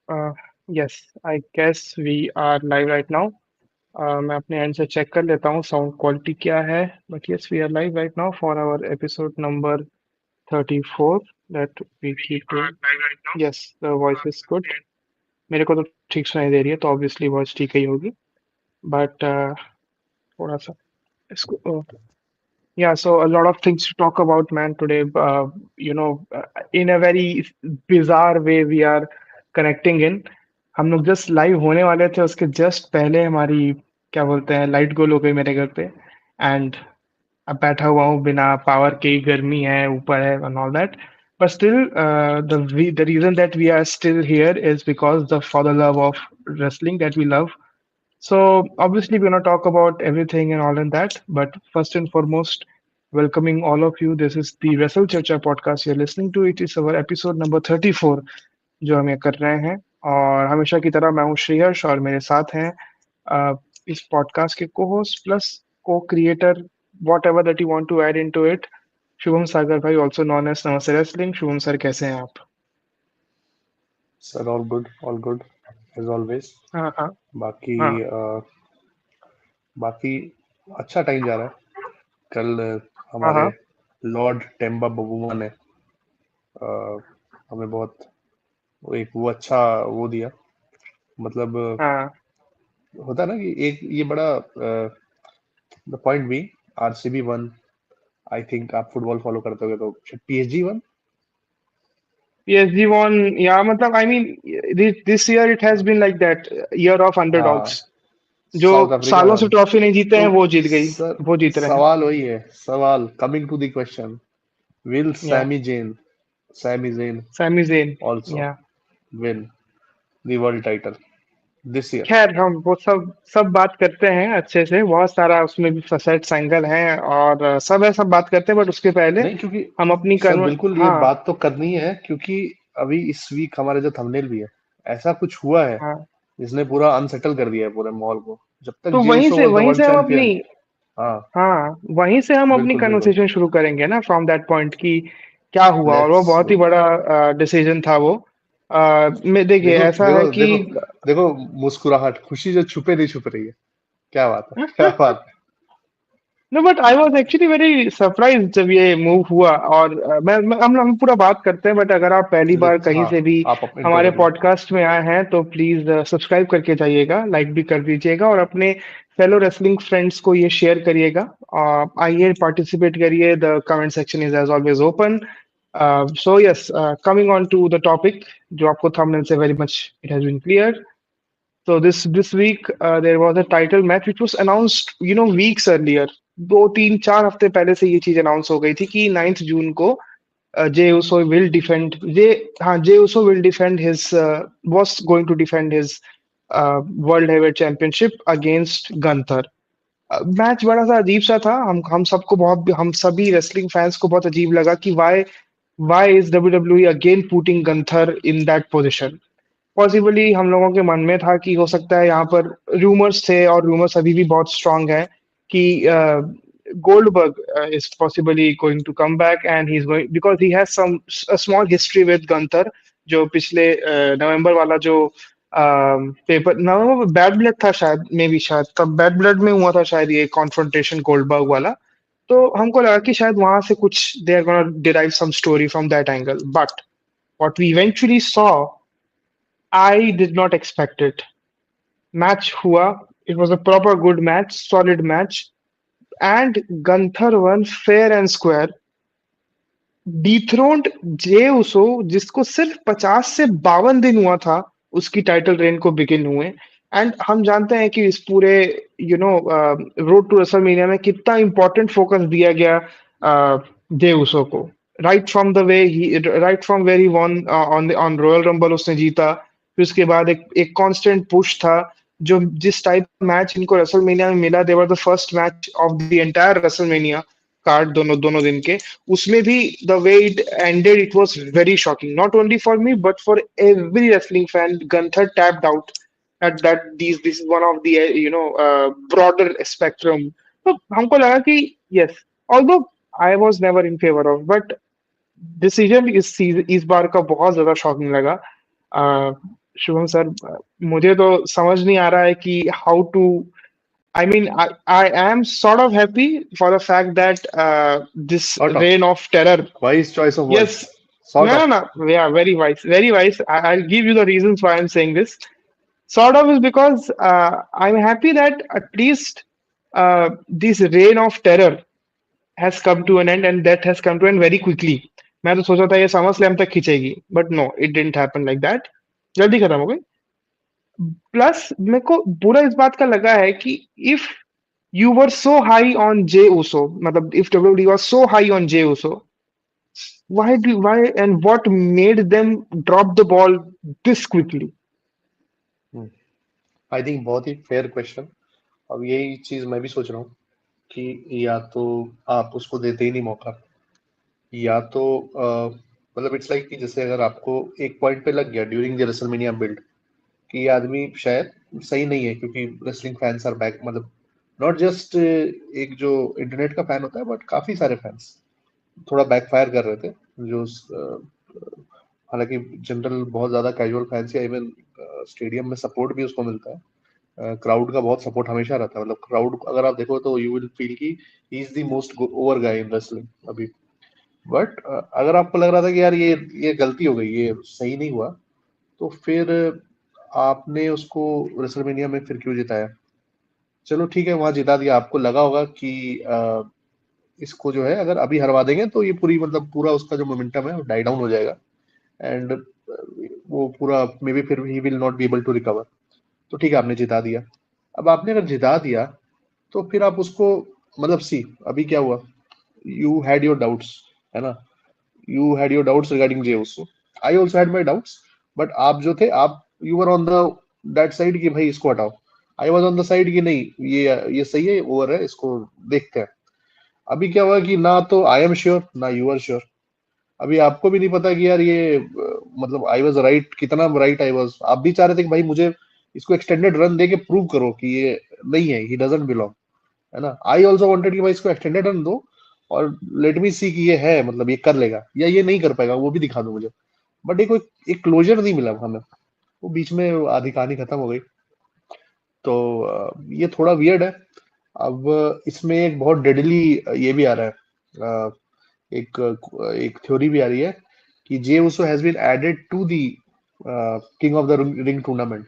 Uh, yes, I guess we are live right now. मैं अपने and से check कर लेता हूँ साउंड क्वालिटी क्या है but yes we are live right now for our episode number 34 that we keep doing yes the voice is good मेरे को तो ठीक सुनाई दे रही है तो ऑब्वियसली वॉइस ठीक ही होगी बट थोड़ा सा इसको yeah, so a lot of things to talk about, man, today. In a very bizarre way, we are connecting in. हम लोग जस्ट लाइव होने वाले थे उसके जस्ट पहले हमारी क्या बोलते हैं लाइट गोल हो गई मेरे घर पे एंड अब बैठा हुआ हूँ बिना पावर के ही गर्मी है ऊपर है and all that but still the reason that we are still here is because the for the love of wrestling that we love. So obviously we're gonna talk about everything and all in that, but first and foremost, welcoming all of you. This is the WrestleCharcha podcast you're listening to. It is our episode number 34 जो हम ये कर रहे हैं और हमेशा की तरह मैं हूँ श्रीहर्ष और मेरे साथ हैं इस पॉडकास्ट के co-host plus co-creator whatever that you want to add into it. Shubham Sagar भाई also known as Namaste wrestling Shubham sir कैसे हैं आप? Sir all good as always. हाँ हाँ बाकी हाँ बाकी अच्छा टाइम जा रहा है। कल हाँ हमारे हाँ लॉर्ड टेम्बा बबूमा ने हमें बहुत वो अच्छा वो दिया। मतलब हाँ होता है ना कि एक ये बड़ा the point be RCB won. I think आप फुटबॉल फॉलो करते होगे तो PSG won. PSG won, yeah, matlab, I mean, this year it has been like that, year of underdogs. हाँ, जो साउथ अफ्रीका सालों से वन। ट्रॉफी नहीं जीते हैं तो वो जीत गई सर वो जीत रहे हैं सवाल वही है, सवाल coming to the question, will या Sami Zayn Sami Zayn also या win the world title this year? खैर हम वो सब बात करते हैं अच्छे से बहुत सारा उसमें भी फसेट्स एंगल हैं और सब बात करते हैं बट उसके पहले नहीं, क्योंकि हम अपनी सर कन्वर बिल्कुल ये हाँ बात तो करनी है, क्योंकि अभी इस वीक हमारे जो थंबनेल भी है, ऐसा कुछ हुआ है हाँ जिसने पूरा अनसेटल कर दिया है पूरे माहौल को। जब तक तो जे उसो वाज द वहीं वर्ल्ड से हम अपनी चैंपियन। हाँ, हाँ वहीं से हम अपनी बिल्कुल बिल्कुल। कन्वर्सेशन शुरू करेंगे ना फ्रॉम दैट पॉइंट की क्या हुआ और वो लेट्स बहुत ही गो। बड़ा डिसीजन था वो मैं देखिए देखो ऐसा देखो है कि देखो देखो, मुस्कुराहट, खुशी जो छुपे नहीं छुप रही है। क्या बात है, क्या बात है। No but I was actually very surprise जब ये मूव हुआ और हम पूरा बात करते हैं बट अगर आप पहली बार कहीं हाँ, से भी आप अपना इंट्रो हमारे कर लो। पॉडकास्ट में आए हैं तो प्लीज सब्सक्राइब करके जाइएगा लाइक भी कर दीजिएगा और अपने फेलो रेसलिंग फ्रेंड्स को ये शेयर करिएगा आइए पार्टिसिपेट करिए the comment section is as always open so yes coming on to the topic जो आपको थंबनेल से very much it has been clear. So this week there was a title match which was announced weeks earlier. दो तीन चार हफ्ते पहले से ये चीज अनाउंस हो गई थी कि 9th जून को Jey Uso will defend Jey Uso will defend his was going to defend his world heavyweight championship against Gunther. Match बड़ा सा अजीब सा था हम सबको बहुत हम सभी रेसलिंग फैंस को बहुत अजीब लगा कि why is WWE again putting Gunther in that position. Possibly हम लोगों के मन में था कि हो सकता है यहाँ पर रूमर्स थे और रूमर्स अभी भी बहुत स्ट्रांग है कि Goldberg is possibly going to come back and he is going because he has some small history with Gunther जो पिछले नवंबर वाला जो पेपर नवंबर बैड ब्लड था शायद मे भी शायद तब बैड ब्लड में हुआ था शायद ये कॉन्फ्रंटेशन गोल्डबर्ग वाला. तो हमको लगा कि शायद वहां से कुछ they are gonna derive some story from that angle but what we eventually saw I did not expect it. Match हुआ. It was a proper good match, solid match, and Gunther won fair and square. Dethroned जे उसो जिसको सिर्फ 50 से 52 दिन हुआ था उसकी title reign को begin हुए एंड हम जानते हैं कि इस पूरे रोड टू रेसलमेनिया में कितना इंपॉर्टेंट फोकस दिया गया जे उसो को right from very one on royal rumble उसने जीता फिर उसके बाद एक कांस्टेंट पुश था जो जिस टाइप मैच इनको रेसलमेनिया में मिला they were the first match of the entire WrestleMania card दोनों दोनों दिन के उसमें भी the way it ended, it was very shocking. Not only for me, but for every wrestling fan. Gunther tapped out at that. This is one of the broader spectrum. तो हमको लगा कि yes, although I was never in favor of, but decision इस बार का बहुत ज्यादा shocking लगा. Shubham sir, मुझे तो समझ नहीं आ रहा है कि how to, I mean, I am sort of happy for the fact that this Sort of. reign of terror. Wise choice of Yes, words. Sort no, of. no, no. Yeah, very wise, very wise. I'll give you the reasons why I'm saying this. Sort of is because I'm happy that at least this reign of terror has come to an end, and that has come to an end very quickly. मैं तो सोचा था ये summer slam तक खींचेगी, but no, it didn't happen like that. जल्दी खत्म हो गई. प्लस मेरे को बुरा इस बात का लगा है कि if you were so high on Jey Uso, matlab, if WWE was so high on Jey Uso, why and what made them drop the ball this quickly? I think बहुत ही फेयर क्वेश्चन। अब यही चीज मैं भी सोच रहा हूँ कि या तो आप उसको देते ही नहीं मौका, या तो मतलब इट्स लाइक कि जैसे अगर आपको एक पॉइंट पे लग गया ड्यूरिंग द रेसलमेनिया बिल्ड कि ये आदमी शायद सही नहीं है, क्योंकि रेसलिंग फैंस आर बैक, मतलब नॉट जस्ट एक जो इंटरनेट का फैन होता है बट काफी सारे फैंस थोड़ा बैकफायर कर रहे थे, जो हालांकि जनरल बहुत ज्यादा कैजुअल फैंस या इवन स्टेडियम में सपोर्ट भी उसको मिलता है, क्राउड का बहुत सपोर्ट हमेशा रहता है, मतलब क्राउड अगर आप देखो तो यू विल फील की he is the most over guy in wrestling अभी। बट अगर आपको लग रहा था कि यार ये गलती हो गई, ये सही नहीं हुआ, तो फिर आपने उसको रेसलमेनिया में फिर क्यों जिताया? चलो ठीक है, वहां जिता दिया, आपको लगा होगा कि इसको जो है अगर अभी हरवा देंगे तो ये पूरी मतलब पूरा उसका जो मोमेंटम है वो डाई डाउन हो जाएगा, एंड वो पूरा मे बी फिर he will not be able to recover. तो ठीक है, आपने जिता दिया। अब आपने अगर जिता दिया तो फिर आप उसको मतलब सी अभी क्या हुआ, यू हैड योर डाउट्स, है ना, you had your doubts regarding J Uso, I also had my doubts, but आप जो थे आप you were on the that side कि भाई इसको हटाओ, I was on the side कि नहीं ये सही है, ओवर है, इसको देखते हैं। अभी क्या हुआ कि ना तो आई एम श्योर ना यू आर श्योर, अभी आपको भी नहीं पता कि यार ये मतलब आई वॉज राइट, कितना राइट आई वॉज। आप भी चाह रहे थे कि भाई मुझे इसको एक्सटेंडेड रन दे के प्रूव करो कि ये नहीं है, ही डजंट बिलोंग, है ना। आई ऑल्सो वांटेड कि भाई इसको एक्सटेंडेड रन दो और लेट मी सी कि ये है, मतलब ये कर लेगा या ये नहीं कर पाएगा, वो भी दिखा दो मुझे। बट एक एक क्लोजर नहीं मिला हमें, वो बीच में आधी कहानी खत्म हो गई। तो ये थोड़ा वियर्ड है। अब इसमें एक बहुत डेडली ये भी आ रहा है, एक एक थ्योरी भी आ रही है कि Jey Uso has been added to the King of the Ring tournament,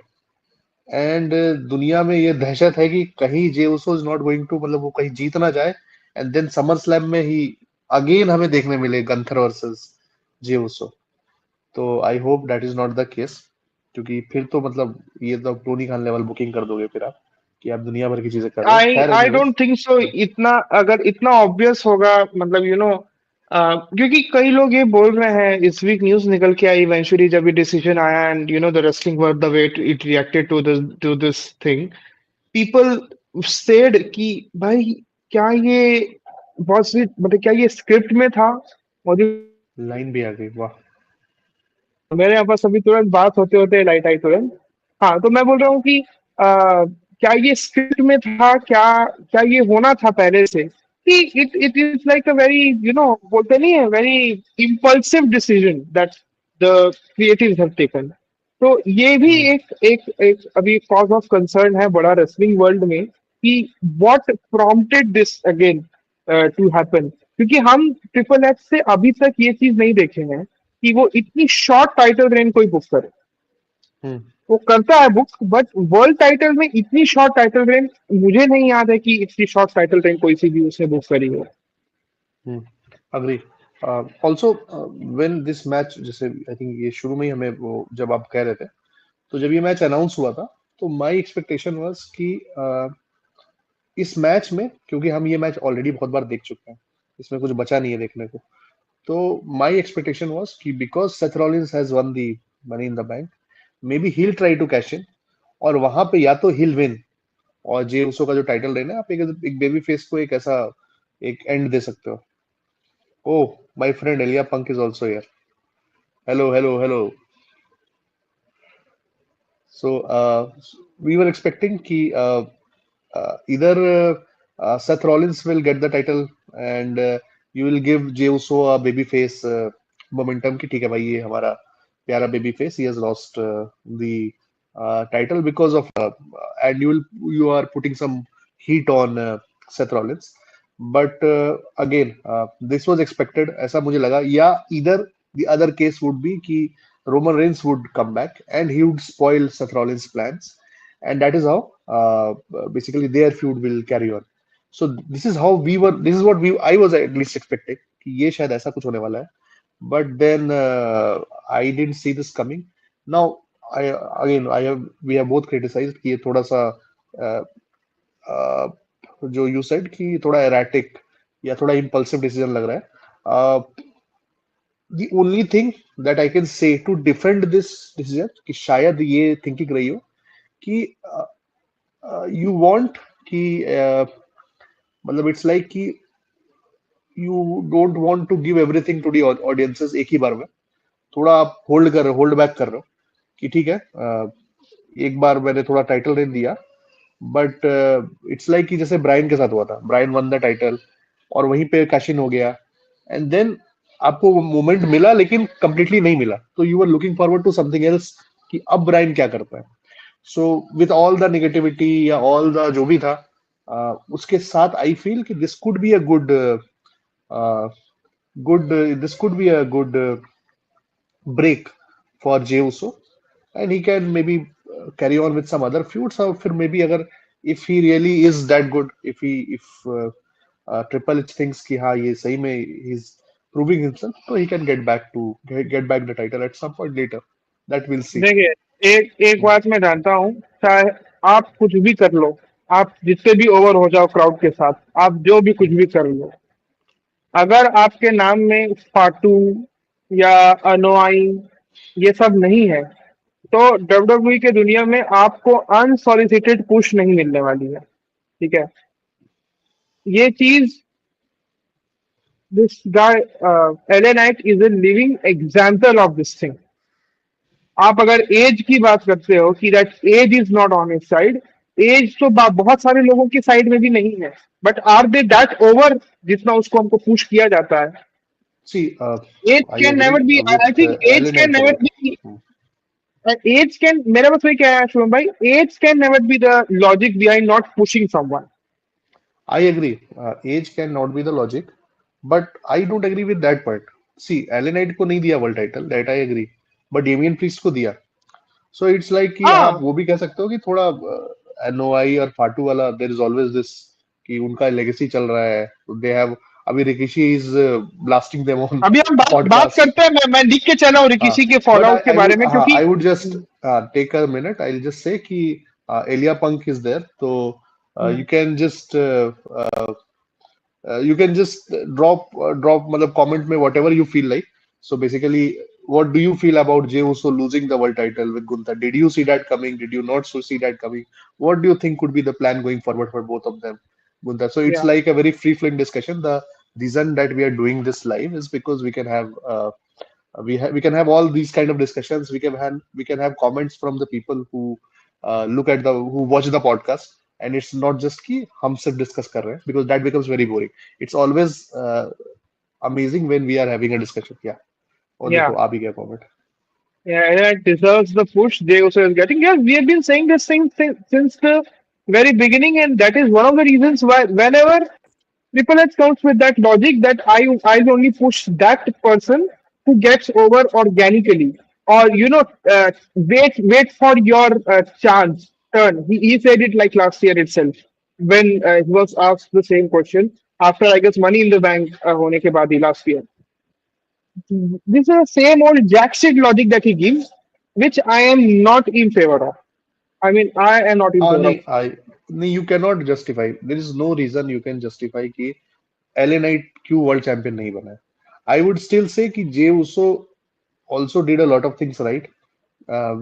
and दुनिया में ये दहशत है कि कहीं Jey Uso is not going to, मतलब वो कहीं जीत ना जाए, एंड देन समर स्लैम में ही अगेन हमें देखने मिले गंथर वर्सेस जे उसो। तो I hope that is not the case, क्योंकि फिर तो मतलब ये तो टोनी खान लेवल बुकिंग कर दोगे फिर आप कि आप दुनिया भर की चीजें कर रहे हो। आई खैर आई एनीवेज। डोंट थिंक सो, इतना अगर इतना ऑब्वियस होगा, मतलब क्योंकि कई लोग ये बोल रहे हैं, इस वीक न्यूज निकल के आई इवेंचुअली जब ये डिसीजन आया, and the wrestling world the way it reacted to this thing, people said कि भाई क्या ये was it, मतलब क्या ये स्क्रिप्ट में था? और लाइन भी आ गई, वाह। मेरे यहाँ पास अभी तुरंत बात होते होते लाइट आई तुरंत। हाँ, तो मैं बोल रहा हूँ कि क्या ये स्क्रिप्ट में था, क्या क्या ये होना था पहले से, कि it is like a very, बोलते नहीं है, very impulsive decision that the creatives have taken. तो ये भी हम्म, एक अभी कॉज ऑफ कंसर्न है बड़ा रेसलिंग वर्ल्ड में, कि what prompted this again to happen, क्योंकि हम ट्रिपल एच से अभी तक ये चीज नहीं देखे हैं कि वो इतनी शॉर्ट टाइटल रेन कोई बुक करे। हम्म, वो करता है बुक, बट वर्ल्ड टाइटल में इतनी शॉर्ट टाइटल रेन मुझे नहीं याद है कि इतनी शॉर्ट टाइटल रेन कोई सी भी उसने बुक करी हो। Agree. Also when this match, जैसे आई थिंक ये शुरू में ही हमें वो जब आप कह रहे थे, तो जब ये मैच अनाउंस हुआ था तो माय एक्सपेक्टेशन वाज कि इस मैच में, क्योंकि हम ये मैच ऑलरेडी बहुत बार देख चुके हैं, इसमें कुछ बचा नहीं है देखने को, तो माय एक्सपेक्टेशन वाज कि because Seth Rollins has won the money in the bank, maybe he try to cash in, और वहां पे या तो हिल विन, और जे उसो का जो टाइटल रहना है, आप एक बेबी फेस को एक ऐसा एक एंड दे सकते हो। Oh, my friend Elia Punk is also here. Hello hello hello. So we were expecting कि either Seth Rollins will get the title, and you will give Jey Uso a baby face momentum कि ठीक है भाई ये हमारा प्यारा baby face, he has lost the title because of and you are putting some heat on Seth Rollins. But again, this was expected, ऐसा मुझे लगा, या either the other case would be कि Roman Reigns would come back and he would spoil Seth Rollins' plans, and that is how basically their feud will carry on. So this is how we were. This is what we I was at least expecting कि ये शायद ऐसा कुछ होने वाला है. But then I didn't see this coming. Now I again I have we have both criticized कि ये थोड़ा सा uh, uh, जो you said कि थोड़ा erratic या थोड़ा impulsive decision लग रहा है. The only thing that I can say to defend this decision कि शायद ये thinking रही हो कि you want कि मतलब it's like कि you don't want to give everything to the audiences एक ही बार में. थोड़ा आप होल्ड बैक कर रहे हो कि ठीक है, एक बार मैंने थोड़ा टाइटल रेन दिया, बट इट्स लाइक कि जैसे ब्रायन के साथ हुआ था, ब्रायन वन द टाइटल और वहीं पे कैश इन हो गया, एंड देन आपको मोमेंट मिला लेकिन कंप्लीटली नहीं मिला, तो you are looking forward to something else कि अब ब्रायन क्या करता है. So with all the negativity या ऑल द जो भी था, उसके साथ आई फील कि this could be a good break for Jey Uso, and he can maybe carry on with some other feuds, or फिर maybe अगर if he really is that good, if Triple H thinks कि हाँ ये सही में he's proving himself, so he can get back the title at some point later. That we'll see. देखिए, एक एक बात मैं जानता हूँ, चाहे आप कुछ भी कर लो, आप जितने भी ओवर हो जाओ क्राउड के साथ, आप जो भी कुछ भी कर लो, अगर आपके नाम में फाटू या अनोइंग ये सब नहीं है, तो डब्ल्यूडब्ल्यूई के दुनिया में आपको अनसॉलिसिटेड पुश नहीं मिलने वाली है. ठीक है, ये चीज, this guy LA Knight is a living example of this thing. आप अगर एज की बात करते हो कि that age is not on his side, age तो बहुत सारे लोगों की साइड में भी नहीं है, but are they that over जितना उसको हमको पुश किया जाता है. See, as I can agree never be, I with think as LA can Knight के नेवर बात. बी, एज कैन, मेरा बस वही क्या है शुभम भाई, as can never be the logic behind not pushing someone. I agree. Age cannot be the logic, but I don't agree with that part. See, LA Knight को नहीं दिया world title, that I agree, but Damien priest को दिया. So it's like कि आप हाँ, वो भी कह सकते हो कि थोड़ा एनओआई और फाटू वाला, देयर इज ऑलवेज दिस कि उनका लेगेसी चल रहा है, दे हैव, अभी Rikishi is blasting them on अभी हम बात पॉडकास्ट. करते हैं, मैं लिख के चला हूँ हाँ, किसी के बट फॉलोआउट के बारे में, क्योंकि I would just take a minute, I will just say कि एलिया पंक इज देयर, तो hmm, you can just you can just drop मतलब comment में whatever you feel like. So basically, what do you feel about Jey Uso losing the world title with Gunther? Did you see that coming? Did you not see that coming? What do you think could be the plan going forward for both of them, Gunther? So it's yeah, like a very free flowing discussion. The reason that we are doing this live is because we can have all these kind of discussions. We can have comments from the people who who watch the podcast, and it's not just कि हम सिर्फ discuss कर रहे हैं, because that becomes very boring. It's always amazing when we are having a discussion. Yeah. और yeah. देखो आप ही क्या comment. Yeah, and it deserves the push Jey Uso is getting. Yes, we have been saying this thing since the very beginning, and that is one of the reasons why whenever Triple H comes with that logic that I'll only push that person who gets over organically, or wait for your chance turn. He said it like last year itself when he was asked the same question after, I guess, Money in the Bank होने के बाद ही last year. This is the same old jack shit logic that he gives, which I am not in favor of. I mean, I am not in favor of. नहीं, you cannot justify. There is no reason you can justify कि LA Knight क्यों world champion नहीं बना है. I would still say कि Jey Uso also did a lot of things right,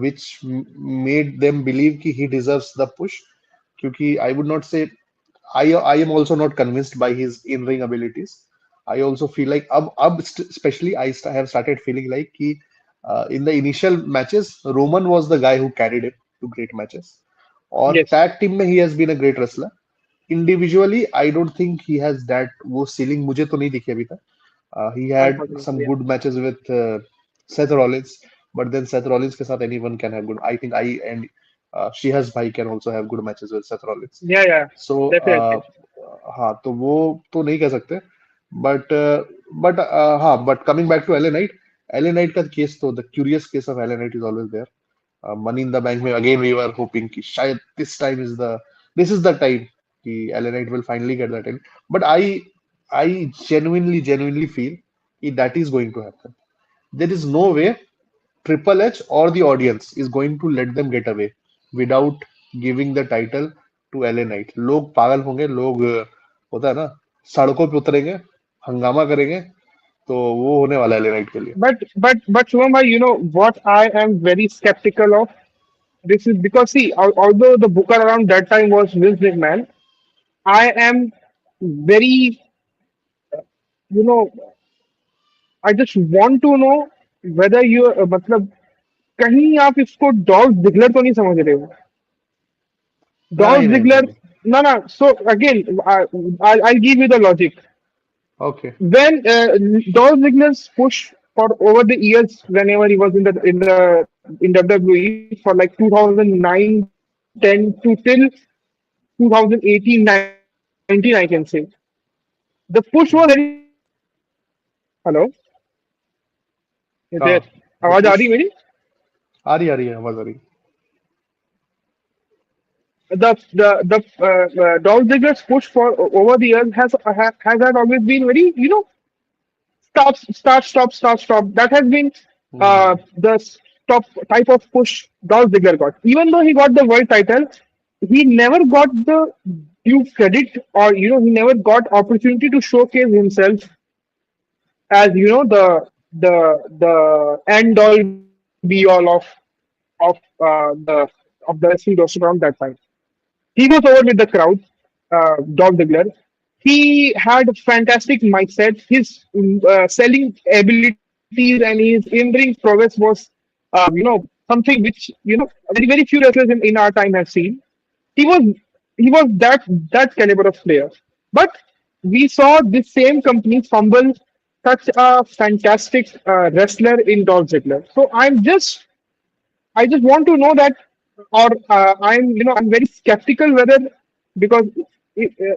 which made them believe कि he deserves the push. क्योंकि I would not say, I am also not convinced by his in-ring abilities. I also feel like especially have started feeling like कि in the initial matches Roman was the guy who carried him to great matches. और Yes, tag team में he has been a great wrestler. Individually, I don't think he has that वो ceiling मुझे तो नहीं दिखी अभी तक. He had some unfortunately, yeah. good matches with Seth Rollins. but then Seth Rollins के साथ anyone can have good. I think I and Shriharsh भाई can also have good matches with Seth Rollins. Yeah, yeah, So definitely. हाँ तो वो तो नहीं कह सकते, but हाँ, but coming back to LA Knight, LA Knight का केस तो the curious case of LA Knight is always there. Money in the Bank में again we were hoping कि शायद this is the time कि LA Knight will finally get that in. But I genuinely feel कि that is going to happen. There is no way Triple H or the audience is going to let them get away without giving the title to LA Knight. लोग पागल होंगे, लोग होता है ना, सड़कों पे उतरेंगे, हंगामा करेंगे, तो वो होने वाला है LA Knight के लिए. But Shubham bhai, what I am very skeptical of. This is because see, although the booker around that time was Vince McMahon, I am very, you know, I just want to know whether you मतलब कहीं आप इसको Dolph Ziggler तो नहीं समझ रहे हो? नहीं डॉल्फ नहीं नहीं जिगलर, नहीं. no, no. So again, I'll give you the logic. Okay. When Dolph Ziggler's push for over the years, whenever he was in WWE for like 2009, 10 to till 2018, 19, I can say, the push was very hello. Is there? हाँ, the आवाज आ push रही है मेरी? आ रही है आवाज आ रही. The Dolph Ziggler's push for over the years has had always been very stop. That has been Hmm. the top type of push Dolph Ziggler got. Even though he got the world title, he never got the due credit, or he never got opportunity to showcase himself as the end all be all of the wrestling roster around that time. He goes over with the crowd, Dolph Ziggler. He had fantastic mindset. His selling abilities and his in-ring prowess was, something which very few wrestlers in our time have seen. He was he was that caliber of player. But we saw this same company fumble such a fantastic wrestler in Dolph Ziggler. So I just want to know that, or I'm very skeptical whether, because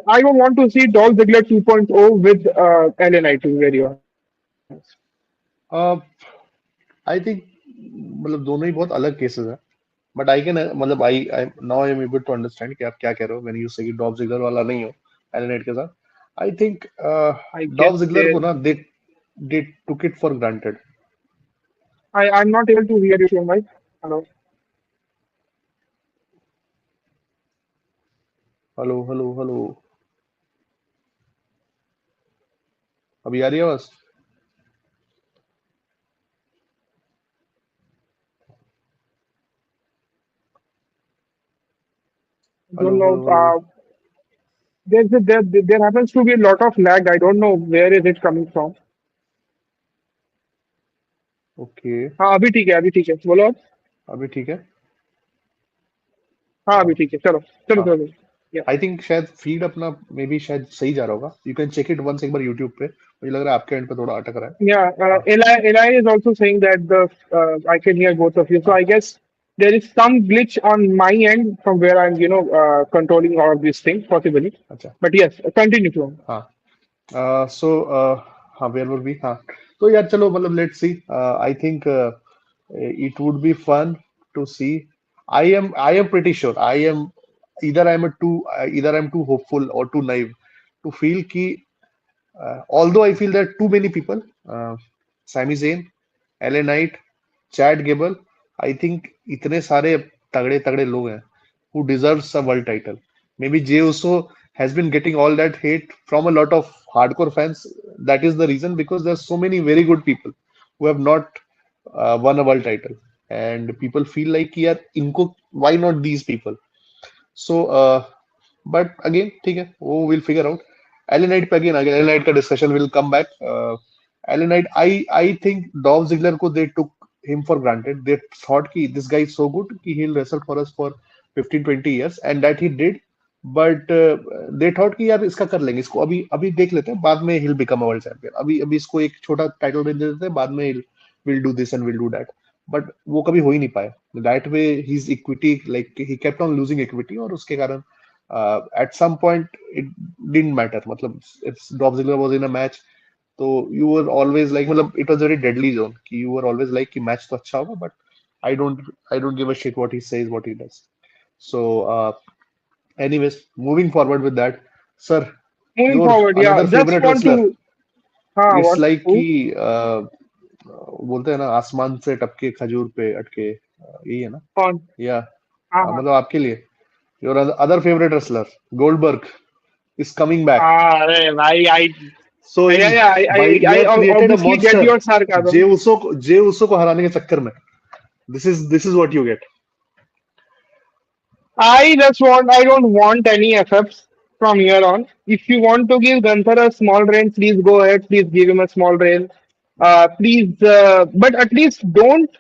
I don't want to see Dolph Ziggler 2.0 with LA Knight, to be very honest. Uh, I think मतलब दोनों ही बहुत अलग cases हैं. But I can मतलब I now I am able to understand कि आप क्या कह रहे हो व्हेन यू से कि डॉल्फ जिगलर वाला नहीं हो एलिनेट के साथ. I think I Dolph guess Ziggler को ना they took it for granted. I'm not able to hear you, Shomai. Hello. Hello hello hello. अभी आ रही है आवाज? Hello Don't know. Hello hello. There happens to be a lot of lag. I don't know where is it coming from. Okay. हाँ, अभी ठीक है बोलो आप. अभी ठीक है. हाँ, अभी ठीक है. चलो चलो हाँ, चलो. Yeah. आई थिंक शायद फीड अपना मे बी शायद सही जा रहा होगा. You can check it once एक बार यूट्यूब पे. मुझे लग रहा है आपके एंड पे थोड़ा अटक रहा है. Yeah, हाँ. Eli is also saying that the I can hear both of you. So हाँ. I guess there is some glitch on my end from where I'm, controlling all of these things, possibly. अच्छा. But yes, continue to. हाँ. सो हाँ, where were B. हाँ, तो यार चलो मतलब let's see. I think it would be fun to see. I am pretty sure either I'm too hopeful or too naive to feel कि although I feel there are too many people, Sami Zayn, LA Knight, Chad Gable, I think इतने सारे तगड़े तगड़े लोग हैं who deserves a world title. Maybe Jey Uso has been getting all that hate from a lot of hardcore fans. That is the reason because there's so many very good people who have not won a world title, and people feel like यार इनको why not these people? So but again ठीक है, वो we'll figure out. Allen पे again Allen का discussion will come back. Allen I think Dolph Ziggler को they took him for granted. They thought कि this guy is so good कि he'll wrestle for us for 15-20 years, and that he did. But they thought कि यार इसका कर लेंगे, इसको अभी अभी देख लेते हैं, बाद में he'll become a world champion. अभी अभी इसको एक छोटा टाइटल दे देते हैं, बाद में we'll do this and we'll do that. But वो कभी हो ही नहीं पाया. That way his equity, like he kept on losing equity, और उसके कारण at some point it didn't matter. मतलब if Dolph Ziggler was in a match, तो यू वर ऑलवेज लाइक, मतलब it was very deadly zone कि you were always like कि मैच तो अच्छा होगा, but I don't I don't give a shit what he says, what he does. So, anyways, moving forward with that, sir, Moving your forward, yeah, another just favorite want wrestler. to, It's what, like who? कि बोलते हैं ना, आसमान से टपके खजूर पे अटके, यही है ना? कौन? या हाँ हाँ मतलब आपके लिए, your other favorite wrestler, Goldberg, is coming back. अरे भाई So I in, I by I you I have created a obviously get monster. your sarcasm. Jey Uso को हराने के चक्कर में, this is what you get. I don't want any FFs from here on. If you want to give Gunther a small reign, please go ahead. Please give him a small reign. Please, but at least don't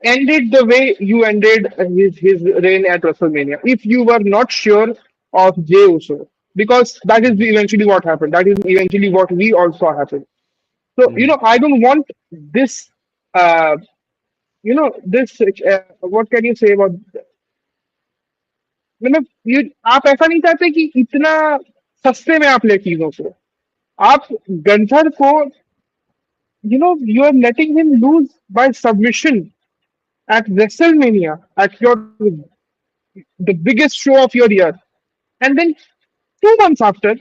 end it the way you ended his reign at WrestleMania. If you were not sure of Jey Uso, because that is eventually what happened. That is eventually what we all saw happen. So Hmm. I don't want this. Uh, this. What can you say about? मतलब ये आप ऐसा नहीं चाहते कि इतना सस्ते में आप ले चीजों को आप गंथर को you are letting him lose by submission at WrestleMania at your the biggest show of your year, and then 2 months after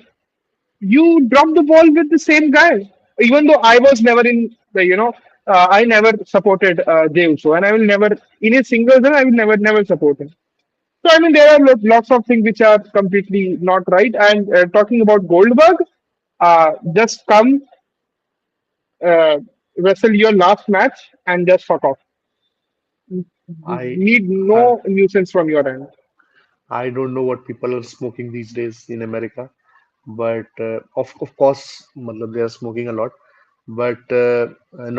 you drop the ball with the same guy. Even though I was never in the I never supported Jey Uso, and I will never in his singles, and I will never support him. So I mean, there are lots of things which are completely not right. And talking about Goldberg, just come wrestle your last match and just fuck off. I Need I no nuisance from your end. I don't know what people are smoking these days in America, but of course, matlab they are smoking a lot. But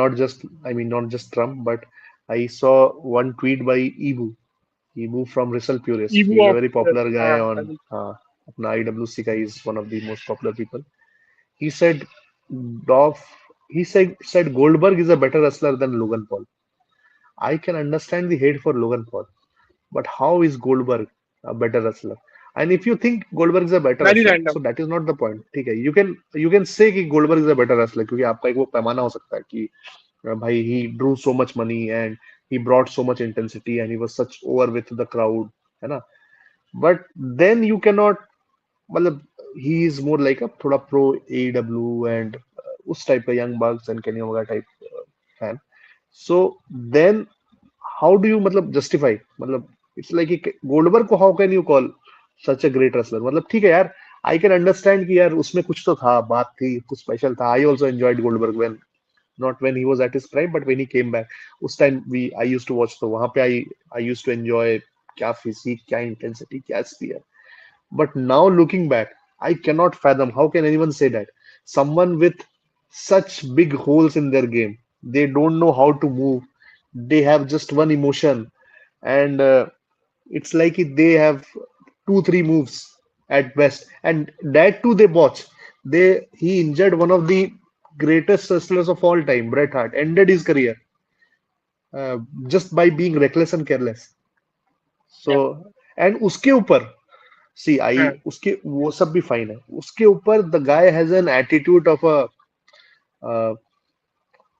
not just, I mean, not just Trump, but I saw one tweet by Ibu from Wrestle Purist. Even He's a of very popular guy I on mean, अपना IWC guy is one of the most popular people. He said Dolph, he said Goldberg is a better wrestler than Logan Paul. I can understand the hate for Logan Paul, but how is Goldberg a better wrestler? And if you think Goldberg is a better very wrestler, so random. that is not the point. ठीक है, you can say कि Goldberg is a better wrestler क्योंकि आपका एक वो पैमाना हो सकता है कि भाई he drew so much money and he brought so much intensity and he was such over with the crowd, है ना? But then you cannot, मतलब he is more like a थोड़ा pro AEW and उस type का Young Bucks and Kenny Omega type fan. So then how do you मतलब justify, मतलब it's like Goldberg को how can you call such a great wrestler? मतलब ठीक है यार, I can understand कि यार उसमें कुछ तो था, बात थी, कुछ स्पेशल था. I also enjoyed Goldberg when not when he was at his prime, but when he came back. उस time I used to watch, तो वहां पे I used to enjoy क्या physique, क्या intensity, क्या spear. But now looking back, I cannot fathom how can anyone say that someone with such big holes in their game, they don't know how to move, they have just one emotion, and it's like they have two three moves at best, and that too they botch. He injured one of the greatest wrestlers of all time, Bret Hart, ended his career just by being reckless and careless. Yeah. So and उसके ऊपर सी आई हाँ. उसके वो सब भी fine है, उसके ऊपर the guy has an attitude of a,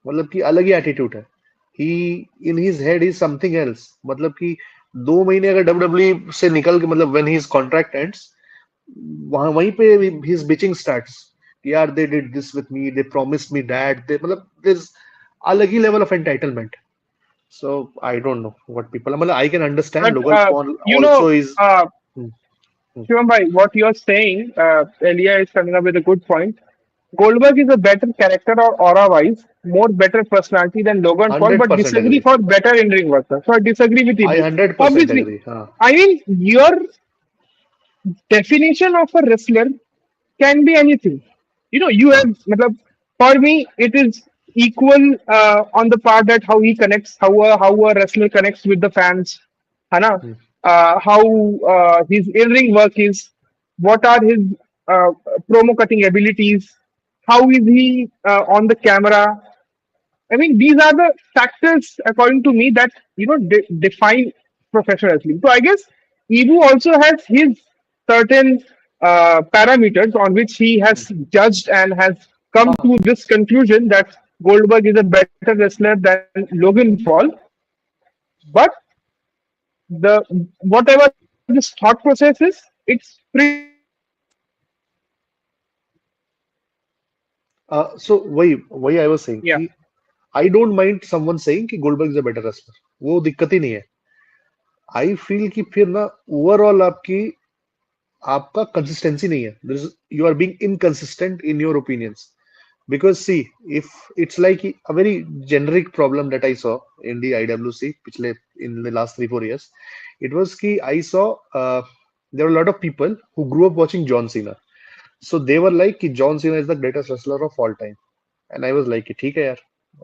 मतलब कि अलग ही एटीट्यूड है. He in his head is something else. मतलब कि 2 महीने अगर डब्ल्यूडब्ल्यूई से निकल के, मतलब व्हेन हिज कॉन्ट्रैक्ट एंड्स, वहां वहीं पे हिज बिचिंग स्टार्ट्स. यार they did this with me, they promised me that, they मतलब देयर इज अलग ही level of entitlement. So I don't know what people, मतलब I can understand But Logan Paul you also know, is. Shivam bhai, what you're saying, Elia is coming up with a good point. Goldberg is a better character or aura-wise, more better personality than Logan Paul, but 100% disagree agree. for better in-ring worker. So I disagree with I Ibu. 100% Obviously, agree. हाँ. I mean, your definition of a wrestler can be anything. You have, हाँ. matlab, for me, it is equal on the part that how he connects, how a wrestler connects with the fans, है ना? हम्म. How his in-ring work is, what are his promo cutting abilities, how is he on the camera, I mean, these are the factors, according to me, that define professional wrestling. So I guess Ibu also has his certain parameters on which he has judged and has come to this conclusion that Goldberg is a better wrestler than Logan Paul. But the whatever this thought process is, it's pretty much So वही I was saying yeah. कि I don't mind someone saying कि Goldberg is a better wrestler. वो दिक्कत ही नहीं है. I feel कि फिर ना overall आपका consistency नहीं है. You are being inconsistent in your opinions. Because see, if it's like a very generic problem that I saw in the IWC in the last 3-4 years, it was कि I saw there were a lot of people who grew up watching John Cena. So they were like कि John Cena is the greatest wrestler of all time. And I was like, ठीक है यार.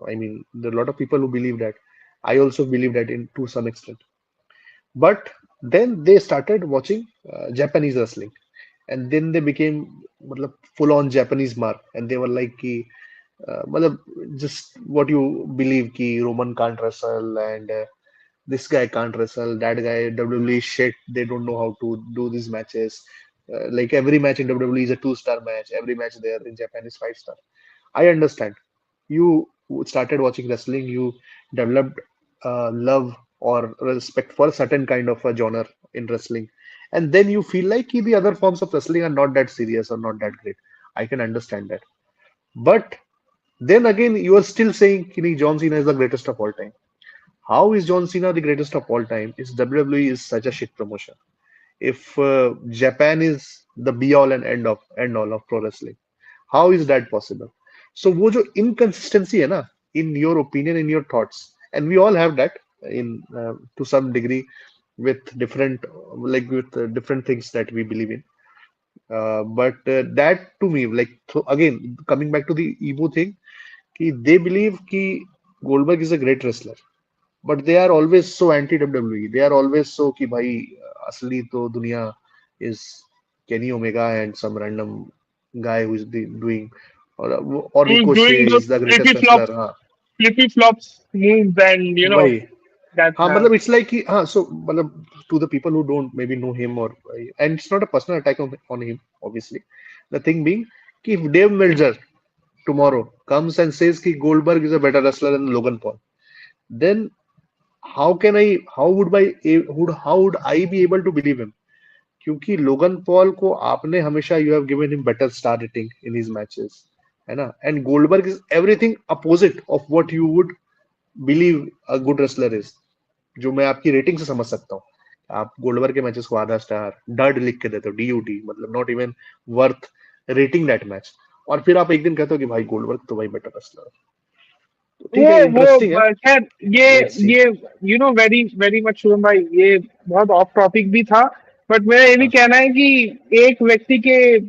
I mean, there are a lot of people who believe that. I also believe that in to some extent. But then they started watching Japanese wrestling, and then they became मतलब full on Japanese mark, and they were like कि मतलब just what you believe कि Roman can't wrestle and this guy can't wrestle, that guy WWE shit, they don't know how to do these matches. Like every match in WWE is a 2-star match. Every match there in Japan is 5-star. I understand. You started watching wrestling, you developed love or respect for a certain kind of a genre in wrestling, and then you feel like the other forms of wrestling are not that serious or not that great. I can understand that. But then again, you are still saying John Cena is the greatest of all time. How is John Cena the greatest of all time? Is WWE is such a shit promotion. If Japan is the be all and end all of pro wrestling, how is that possible? So वो जो inconsistency है ना, in your opinion, in your thoughts, and we all have that in to some degree with different with different things that we believe in. But that to me, again, coming back to the Ebo thing, they believe कि Goldberg is a great wrestler, but they are always so anti WWE. They are always so कि भाई असली तो दुनिया is Kenny Omega and some random guy who is doing or Who's doing Ricochet those is the greatest wrestler. हाँ flippy flops moves, and वही that हाँ मतलब it's like कि हाँ so मतलब to the people who don't maybe know him or and it's not a personal attack on him obviously. The thing being कि if Dave Meltzer tomorrow comes and says कि Goldberg is a better wrestler than Logan Paul, then how would I be able to believe him? क्योंकि Logan Paul को आपने हमेशा you have given him better star rating in his matches, है ना? And Goldberg is everything opposite of what you would believe a good wrestler is, जो मैं आपकी rating से समझ सकता हूँ. आप गोल्डबर्ग के मैचेस को आधा स्टार डड लिख के देते हो, डीयूडी, मतलब not even worth rating that match, और फिर आप एक दिन कहते हो कि भाई गोल्डबर्ग तो भाई बेटर रेसलर है. तो ठीक है, इंटरेस्टिंग है. खैर, लेट्स सी. ये वेरी वेरी मच शुभम भाई, ये बहुत ऑफ टॉपिक भी था, बट मेरा ये भी हाँ. कहना है कि एक व्यक्ति के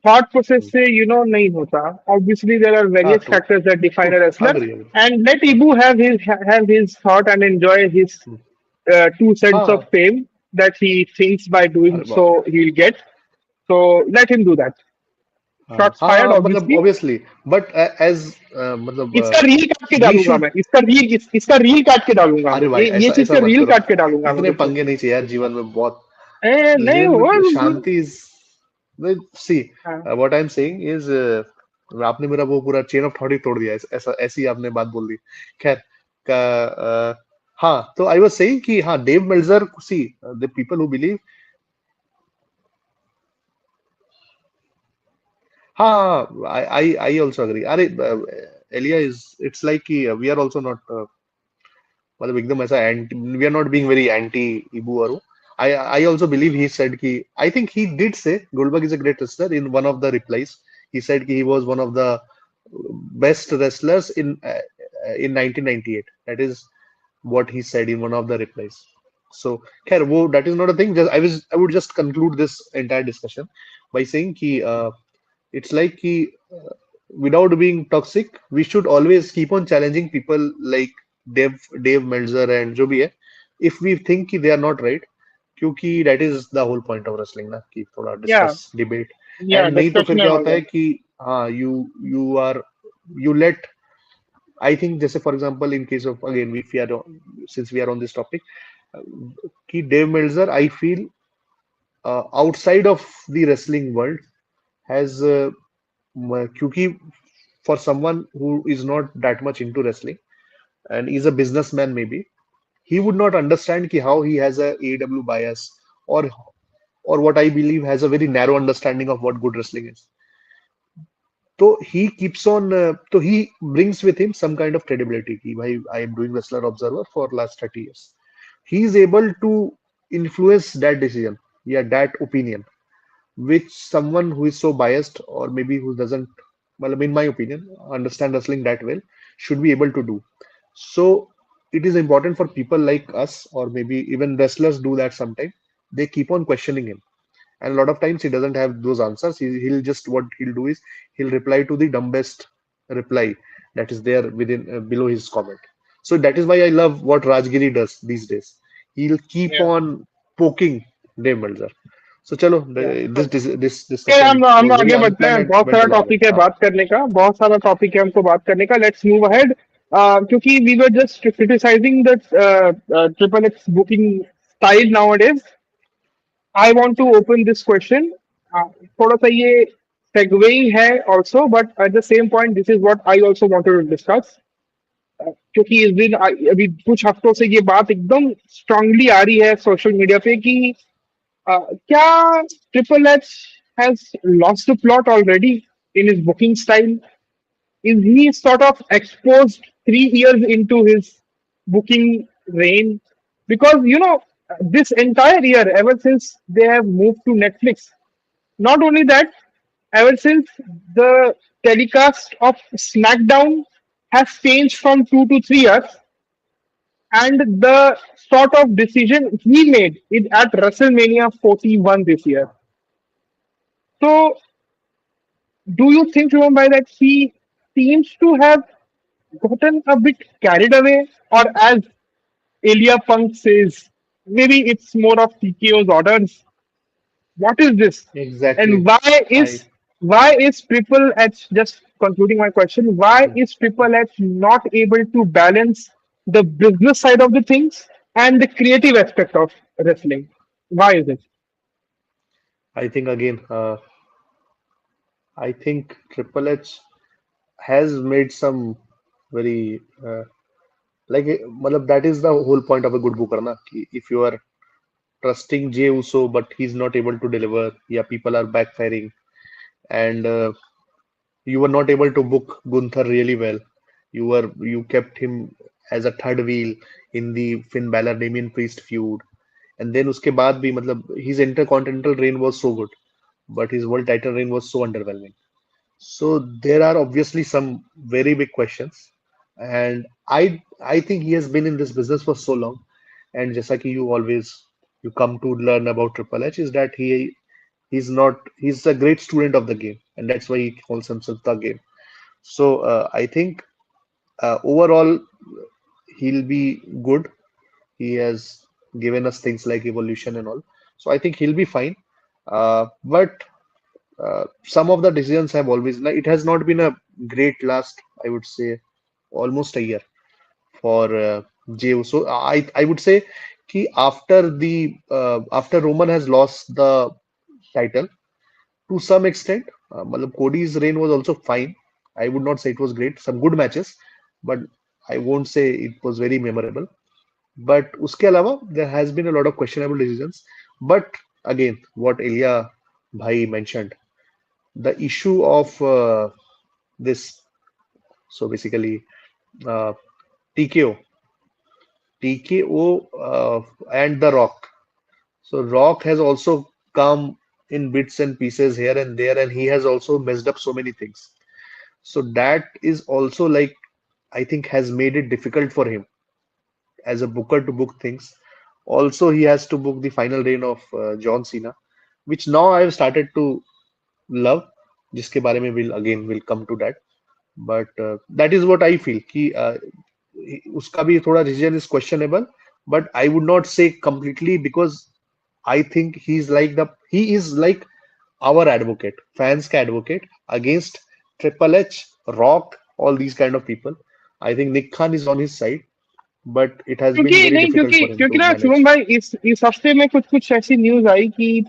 थॉट प्रोसेस से नहीं होता. ऑब्वियसली देयर आर हाँ, various true factors that true, define a wrestler, agree agree. And let Ibu have his thought and enjoy his 2 cents of हाँ. fame that he thinks by doing अरे so बाप रे. he'll get. So let him do that. हाँ Shots हाँ fired, हाँ, मतलब obviously. Obviously, but as मतलब इसका रील काट के वी डालूंगा शुड. मैं, इसका रील काट के डालूंगा मैं, अरे भाई ये ऐसा चीज ऐसा का मत रील करो, काट के डालूंगा मैं, इतने देखो. पंगे नहीं चाहिए यार जीवन में. बहुत नहीं जीवन वो में शांति इज. सी हाँ. What I am saying is, आपने मेरा वो पूरा चेन ऑफ थॉट ही तोड़ दिया. ऐसा ऐसी आपने बात बोल दी. खैर का हाँ, तो आई वाज सेइंग कि हाँ, Dave Meltzer, see the people who believe. हाँ, आई आल्सो एग्री. अरे एलिया इज, इट्स लाइक कि वी आर आल्सो नॉट, मतलब एकदम ऐसा anti, we are not being very anti इबू और I also believe he said कि I think he did say Goldberg is a great wrestler in one of the replies. He said कि he was one of the best wrestlers in 1998. That is what he said in one of the replies. So खैर वो that is not a thing. I would just conclude this entire discussion by saying कि it's like कि without being toxic, we should always keep on challenging people like Dave Meltzer and जो भी है, if we think कि they are not right, क्योंकि that is the whole point of wrestling ना, कि थोड़ा या डिस्कस डिबेट. या एंड नहीं तो फिर डिस्कशन क्या एंड ऑल होता है दैट. कि हाँ, you are, you let I think जैसे for example in case of again if we are since we are on this topic uh, कि Dave Meltzer I feel outside of the wrestling world has क्योंकि for someone who is not that much into wrestling and is a businessman maybe he would not understand ki how he has a AEW bias or or what I believe has a very narrow understanding of what good wrestling is. So he keeps on, so he brings with him some kind of credibility. Ki, bhai, I am doing Wrestler Observer for last 30 years. He is able to influence that decision, yeah, that opinion, which someone who is so biased or maybe who doesn't, well, in my opinion, understand wrestling that well, should be able to do. So it is important for people like us, or maybe even wrestlers do that sometimes. They keep on questioning him and a lot of times he doesn't have those answers. He'll just what he'll do is he'll reply to the dumbest reply that is there within below his comment. So that is why I love what Rajgiri does these days. He'll keep Yeah, on poking Dave Meltzer. So chalo, yeah. this Okay, discussion हम was very आगे बढ़ते हैं, unplanned and बहुत went सारा a long way. Topic है हाँ, बात करने का, बहुत सारा टॉपिक है हमको बात करने का. Let's move ahead. क्योंकि we were just criticising the triple X booking style nowadays. I want to open this question. थोड़ा सा ये सेगवेइंग है also, but at the same point this is what I also wanted to discuss. क्योंकि इस दिन अभी कुछ हफ्तों से ये बात एकदम स्ट्रांगली आ रही है सोशल मीडिया पे कि क्या triple H has lost the plot already in his booking style. Is he sort of exposed 3 years into his booking reign? Because this entire year, ever since they have moved to Netflix, not only that, ever since the telecast of SmackDown has changed from 2 to 3 years, and the sort of decision he made is at WrestleMania 41 this year. So, do you think, Shubham, by that he seems to have gotten a bit carried away, or as Elia Punk says, maybe it's more of TKO's orders? What is this? And exactly. I why is Triple H, just concluding my question, why is Triple H not able to balance the business side of the things and the creative aspect of wrestling? Why is it? I think again, I think Triple H has made some very like मतलब that is the whole point of a good booker ना कि if you are trusting Jey Uso but he's not able to deliver yeah people are backfiring and you were not able to book Gunther really well you kept him as a third wheel in the Finn Balor Damian Priest feud and then उसके बाद भी मतलब his intercontinental reign was so good but his world title reign was so underwhelming. So there are obviously some very big questions, and I think he has been in this business for so long, and जैसा कि you always you come to learn about Triple H is that he's a great student of the game, and that's why he calls himself the game. So I think overall he'll be good. He has given us things like evolution and all, so I think he'll be fine. But some of the decisions have always like it has not been a great last I would say almost a year for Jey Uso. I would say कि after Roman has lost the title to some extent मतलब Cody's reign was also fine. I would not say it was great. Some good matches, but I won't say it was very memorable. But उसके अलावा there has been a lot of questionable decisions. But again, what Ilya Bhai mentioned the issue of this so basically uh, TKO and the Rock so Rock has also come in bits and pieces here and there and he has also messed up so many things so that is also like I think has made it difficult for him as a booker to book things also he has to book the final reign of John Cena which now I have started to love जिसके बारे में will come to that but that is what I feel कि उसका भी थोड़ा decision is questionable but I would not say completely because I think he is like our advocate fans का advocate against Triple H Rock all these kind of people I think Nick Khan is on his side, but it has क्योंकि been very नहीं difficult क्योंकि for him क्योंकि to ना Shubham manage. भाई इस हफ्ते में कुछ कुछ ऐसी न्यूज आई कि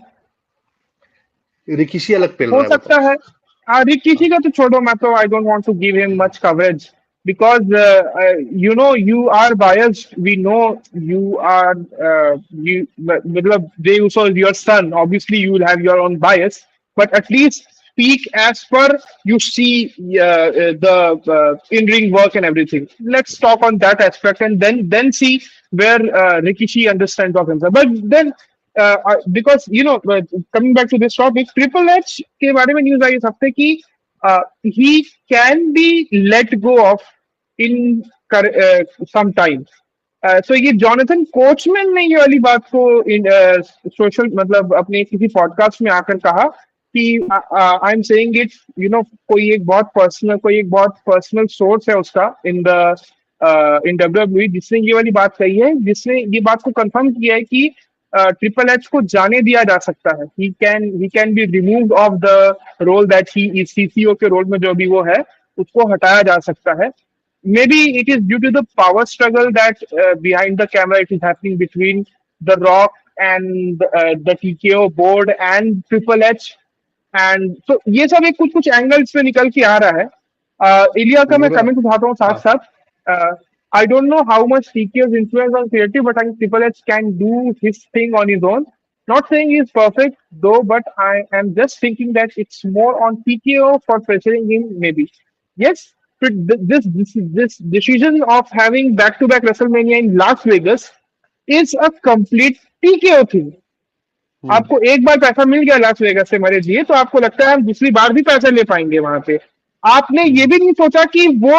रिकिशी अलग पेल हो रहा है बताओ. सकता है अरे हाँ, किसी का तो छोड़ो मैं तो I don't want to give him much coverage because you are biased we know you are you मतलब Jey Uso is your son obviously you will have your own bias but at least speak as per you see the in ring work and everything. Let's talk on that aspect and then see where Rikishi understands of himself. But then because coming back to this topic, Triple H के बारे में news आई इस हफ्ते की he can be let go of in some time. सो ये Jonathan coachman ने ये वाली बात को इन सोशल मतलब अपने किसी पॉडकास्ट में आकर कहा कि आई एम सेइंग इट कोई एक बहुत पर्सनल सोर्स है उसका इन डब्ल्यूडब्ल्यूई जिसने ये वाली बात कही है जिसने ये बात को कंफर्म किया है कि ट्रिपल एच को जाने दिया जा सकता है he can be removed of the role that he is CCO के रोल में जो भी वो है उसको हटाया जा सकता है. Maybe it is due to the power struggle that behind the camera it is happening between The Rock and the TKO board and Triple H. And so ये सब एक कुछ कुछ एंगल्स पे निकल के आ रहा है. इलिया का मैं पूरा. कमेंट उठाता हूँ साथ हाँ, साथ. I don't know how much TKO's influence on creative, but I think Triple H can do his thing on his own. Not saying he's perfect though, but I am just thinking that it's more on TKO for pressuring him. Maybe yes, but this decision of having back-to-back WrestleMania in Las Vegas is a complete TKO thing. हम्म, आपको एक बार पैसा मिल गया Las Vegas से मरे जी तो आपको लगता है हम दूसरी बार भी पैसा ले पाएंगे वहां पे. आपने ये हम्म, भी नहीं सोचा कि वो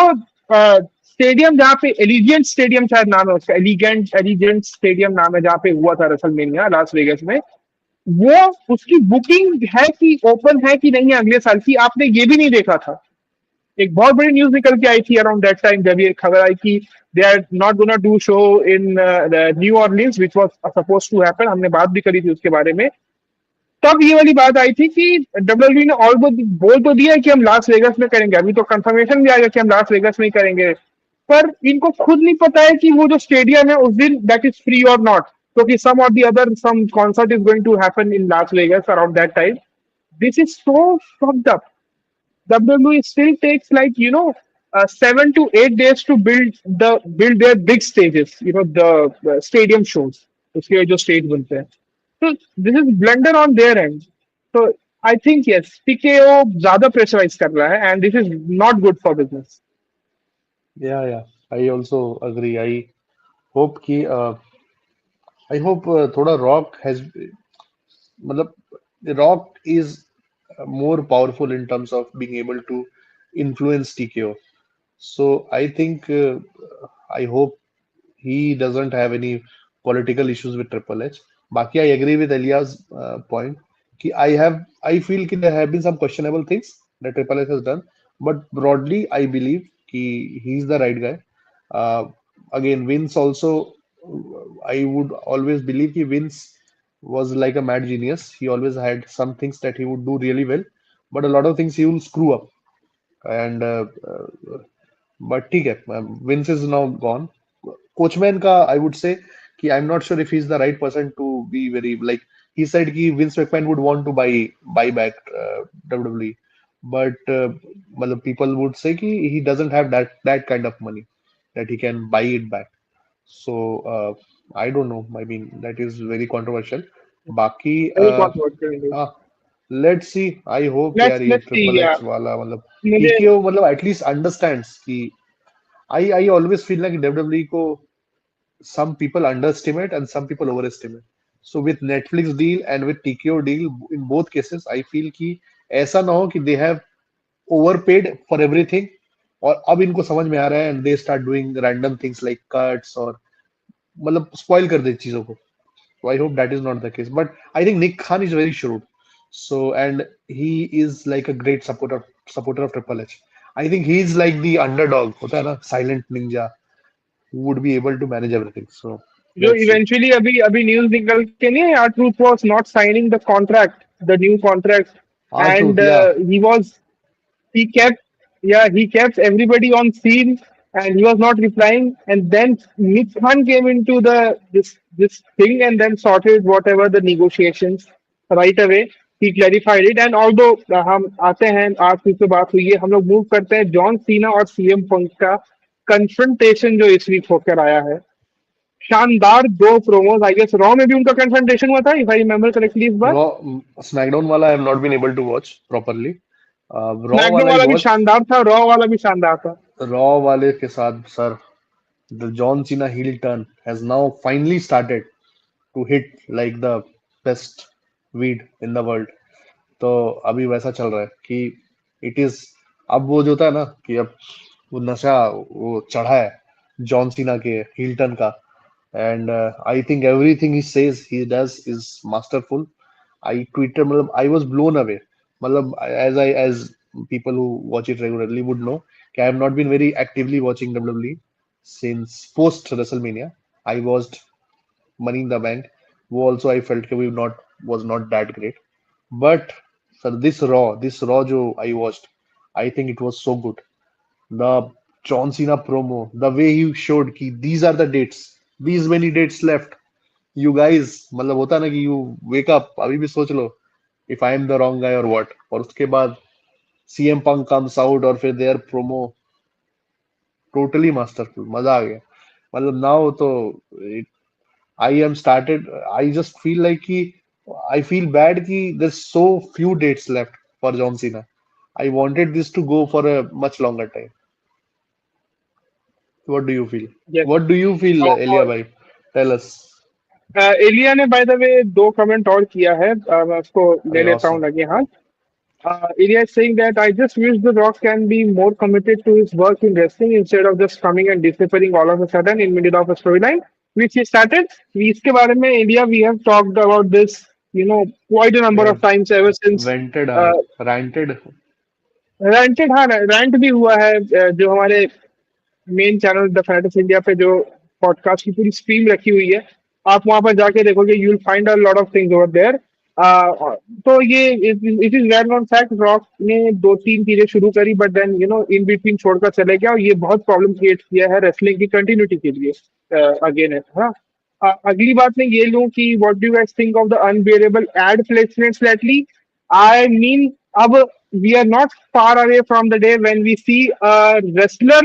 स्टेडियम जहाँ पे एलिजेंट स्टेडियम शायद नाम है उसका एलिजेंट स्टेडियम नाम है जहाँ पे हुआ था रेसलमेनिया लास वेगास में वो उसकी बुकिंग है कि ओपन है कि नहीं है अगले साल की आपने ये भी नहीं देखा था. एक बहुत बड़ी न्यूज निकल के आई थी अराउंड दैट टाइम जब ये खबर आई कि they are not gonna do show in New Orleans which was suppose to happen. हमने बात भी करी थी उसके बारे में. तब ये वाली बात आई थी कि डब्ल्यूडब्ल्यू ने ऑल बोल तो दिया है कि हम लास वेगस में करेंगे. अभी तो कंफर्मेशन भी आएगा कि हम लास वेगस में ही करेंगे पर इनको खुद नहीं पता है कि वो जो स्टेडियम है उस दिन दैट इज फ्री और नॉट क्योंकि some of the other some concert is going to happen in Las Vegas around that time. This is so fucked up. WWE still takes like 7 to 8 days to build their big stages. The stadium shows. उसके जो stage बनते हैं. So this is blunder on their end. So I think yes, TKO ज्यादा pressurise कर रहा है and this is not good for business. yeah, yeah. I also agree. hope कि I hope थोड़ा रॉक has मतलब rock is more powerful in terms of being able to influence TKO. So I think I hope he doesn't have any political issues with Triple H. Baki, I agree with Elia's point. I feel कि there have been some questionable things that Triple H has done, but broadly I believe he's the right guy. Uh, Again, Vince also, I would always believe कि Vince was like a mad genius. He always had some things that he would do really well, but a lot of things he will screw up. And but ठीक है, Vince is now gone. Coachman का I would say कि I'm not sure if he's the right person to be very like he said कि Vince McMahon would want to buy back WWE, but मतलब people would say कि he doesn't have that kind of money that he can buy it back. So I don't know. I mean that is very controversial. बाकी वही बात work करेंगे. हाँ, let's see. I hope यार ये Let's see triple यार. H वाला मतलब मुझे TKO मतलब at least understands कि I always feel like WWE को some people underestimate and some people overestimate. So with Netflix deal and with TKO deal, in both cases, I feel कि ऐसा ना हो कि they have overpaid for everything और अब इनको समझ में आ रहा है and they start doing random things like cuts और मतलब spoil कर दे चीजों को. So I hope that is not the case. But I think Nick Khan is very shrewd. So and he is like a great supporter of Triple H. I think he is like the underdog, होता है ना, silent ninja who would be able to manage everything. So जो let's see. Eventually अभी अभी news निकल के नहीं है truth was not signing the contract the new contract Ah, truth, and yeah. He was he kept he kept everybody on scene. and he was not replying. And then Nick Khan came into the this thing and then sorted whatever the negotiations right away. He clarified it. And although हम आते हैं आज फिर से बात हुई है, हम लोग मूव करते हैं जॉन सीना और सीएम पंक का कन्फ्रंटेशन जो इस वीक होकर आया है. शानदार दो प्रोमोज. आई गेस रॉ में भी उनका कन्फ्रंटेशन हुआ था, इफ आई रिमेम्बर करेक्टली इस बार. रॉ स्मैकडाउन वाला I have not been able to watch properly. Raw SmackDown वाला आई वाला भी वॉच. शानदार था, रॉ वाला भी शानदार था. रॉ वाले के साथ sir, the John Cena heel turn has now finally started to hit like the best weed in the world. तो अभी वैसा चल रहा है कि इट इज, अब वो जो होता है ना कि अब वो नशा वो चढ़ा है जॉन सीना के हिल्टन का. And I think everything he says he does is masterful. I Twitter मतलब आई वाज ब्लोन अवे. मतलब as people who watch it regularly would know I have not been very actively watching WWE since post WrestleMania. I watched Money in the Bank. वो also I felt कि we not was not that great. But sir, this Raw जो I watched, I think it was so good. The John Cena promo, the way he showed कि these are the dates, these many dates left. You guys, मतलब होता ना कि you wake up, अभी भी सोच लो if I am the wrong guy or what. और उसके बाद CM Punk comes out और फिर their promo totally masterful. मजा आ गया. मतलब now तो I am started. I just feel like कि I feel bad कि there's so few dates left for John Cena. I wanted this to go for a much longer time. What do you feel? Yes. What do you feel, Elia bhai? Tell us. Elia ने by the way दो comment और किया है. मैं उसको ले अरे लेता हूँ awesome. लगे हाथ. Ilya is saying that I just wish The Rock can be more committed to his work in wrestling instead of just coming and disappearing all of a sudden in middle of a storyline, which he started. इसके बारे में India we have talked about this, quite a We number of have times ever since. vented, Uh, ranted. ranted, हाँ rant भी हुआ है. जो हमारे main channel the fanatics India पे जो पॉडकास्ट की पूरी स्ट्रीम रखी हुई है, आप वहां पर जाके देखोगे you will find a lot of things over there. तो ये it is well known fact, Rock ने दो तीन चीजें शुरू करी बट देन इन बिटवीन छोड़कर चले गया, और ये बहुत प्रॉब्लम क्रिएट किया है रेसलिंग की कंटिन्यूटी के लिए अगेन है. हाँ. अगली बात मैं ये लूं कि what do you guys think of the unbearable ad placements lately. I mean, अब we are not far away from the day when we see a wrestler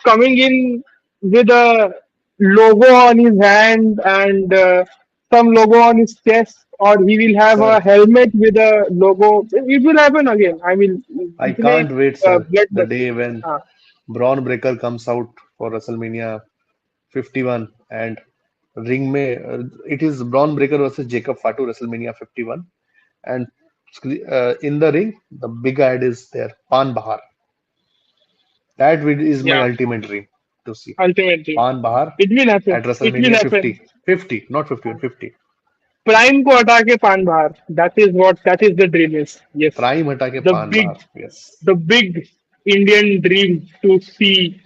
coming in with a logo on his hand and some logo on his chest, or he will have a Sir, helmet with a logo. It will happen again. I mean, I itne can't wait, sir. The blood. day when हाँ. Braun Breaker comes out for WrestleMania 51 and ring में it is Braun Breaker versus Jacob Fatu WrestleMania 51 and in the ring the big ad is there, Pan Bahar. Is my Yeah, ultimate dream to see ultimately Pan Bahar it will happen. at It will WrestleMania happen. 50, 50, not 51, 50. Prime को हटा के पान बाहर. That is the dream is. Yes, prime हटा के the पान big बाहर. Yes. the big Indian dream to see.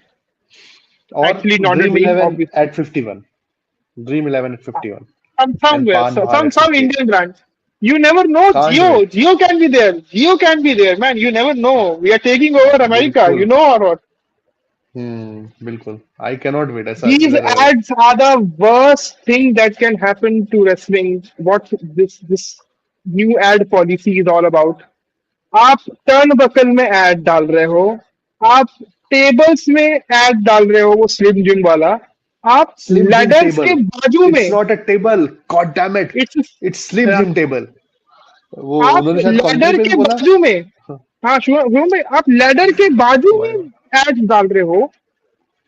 और Actually, not a Dream dream, 11 obviously. at 51. Dream 11 at 51 and Somewhere, Pan Bahar at some 58. Indian brand. You never know. Can't Geo, wait. Geo can be there. Geo can be there, man. You never know. We are taking over America. बिल्कुल. You know or what? बिल्कुल. I cannot wait. ऐसा These लग रहा है. ads are the worst thing that can happen to wrestling. What this new ad policy is all about. आप turn buckle में add डाल रहे हो, आप टेबल्स में ऐड डाल रहे हो, वो स्लिम जिम वाला, आप Slim Jim लैडर्स के table. बाजू It's में. not a table. God damn it. It's It's Slim Jim table. वो आप उन्होंने शायद कमेंट्री लैडर पे भी के बोला. बाजू में. हाँ शुभम भाई, आप लैडर के बाजू में वाह. एड डाल रहे हो.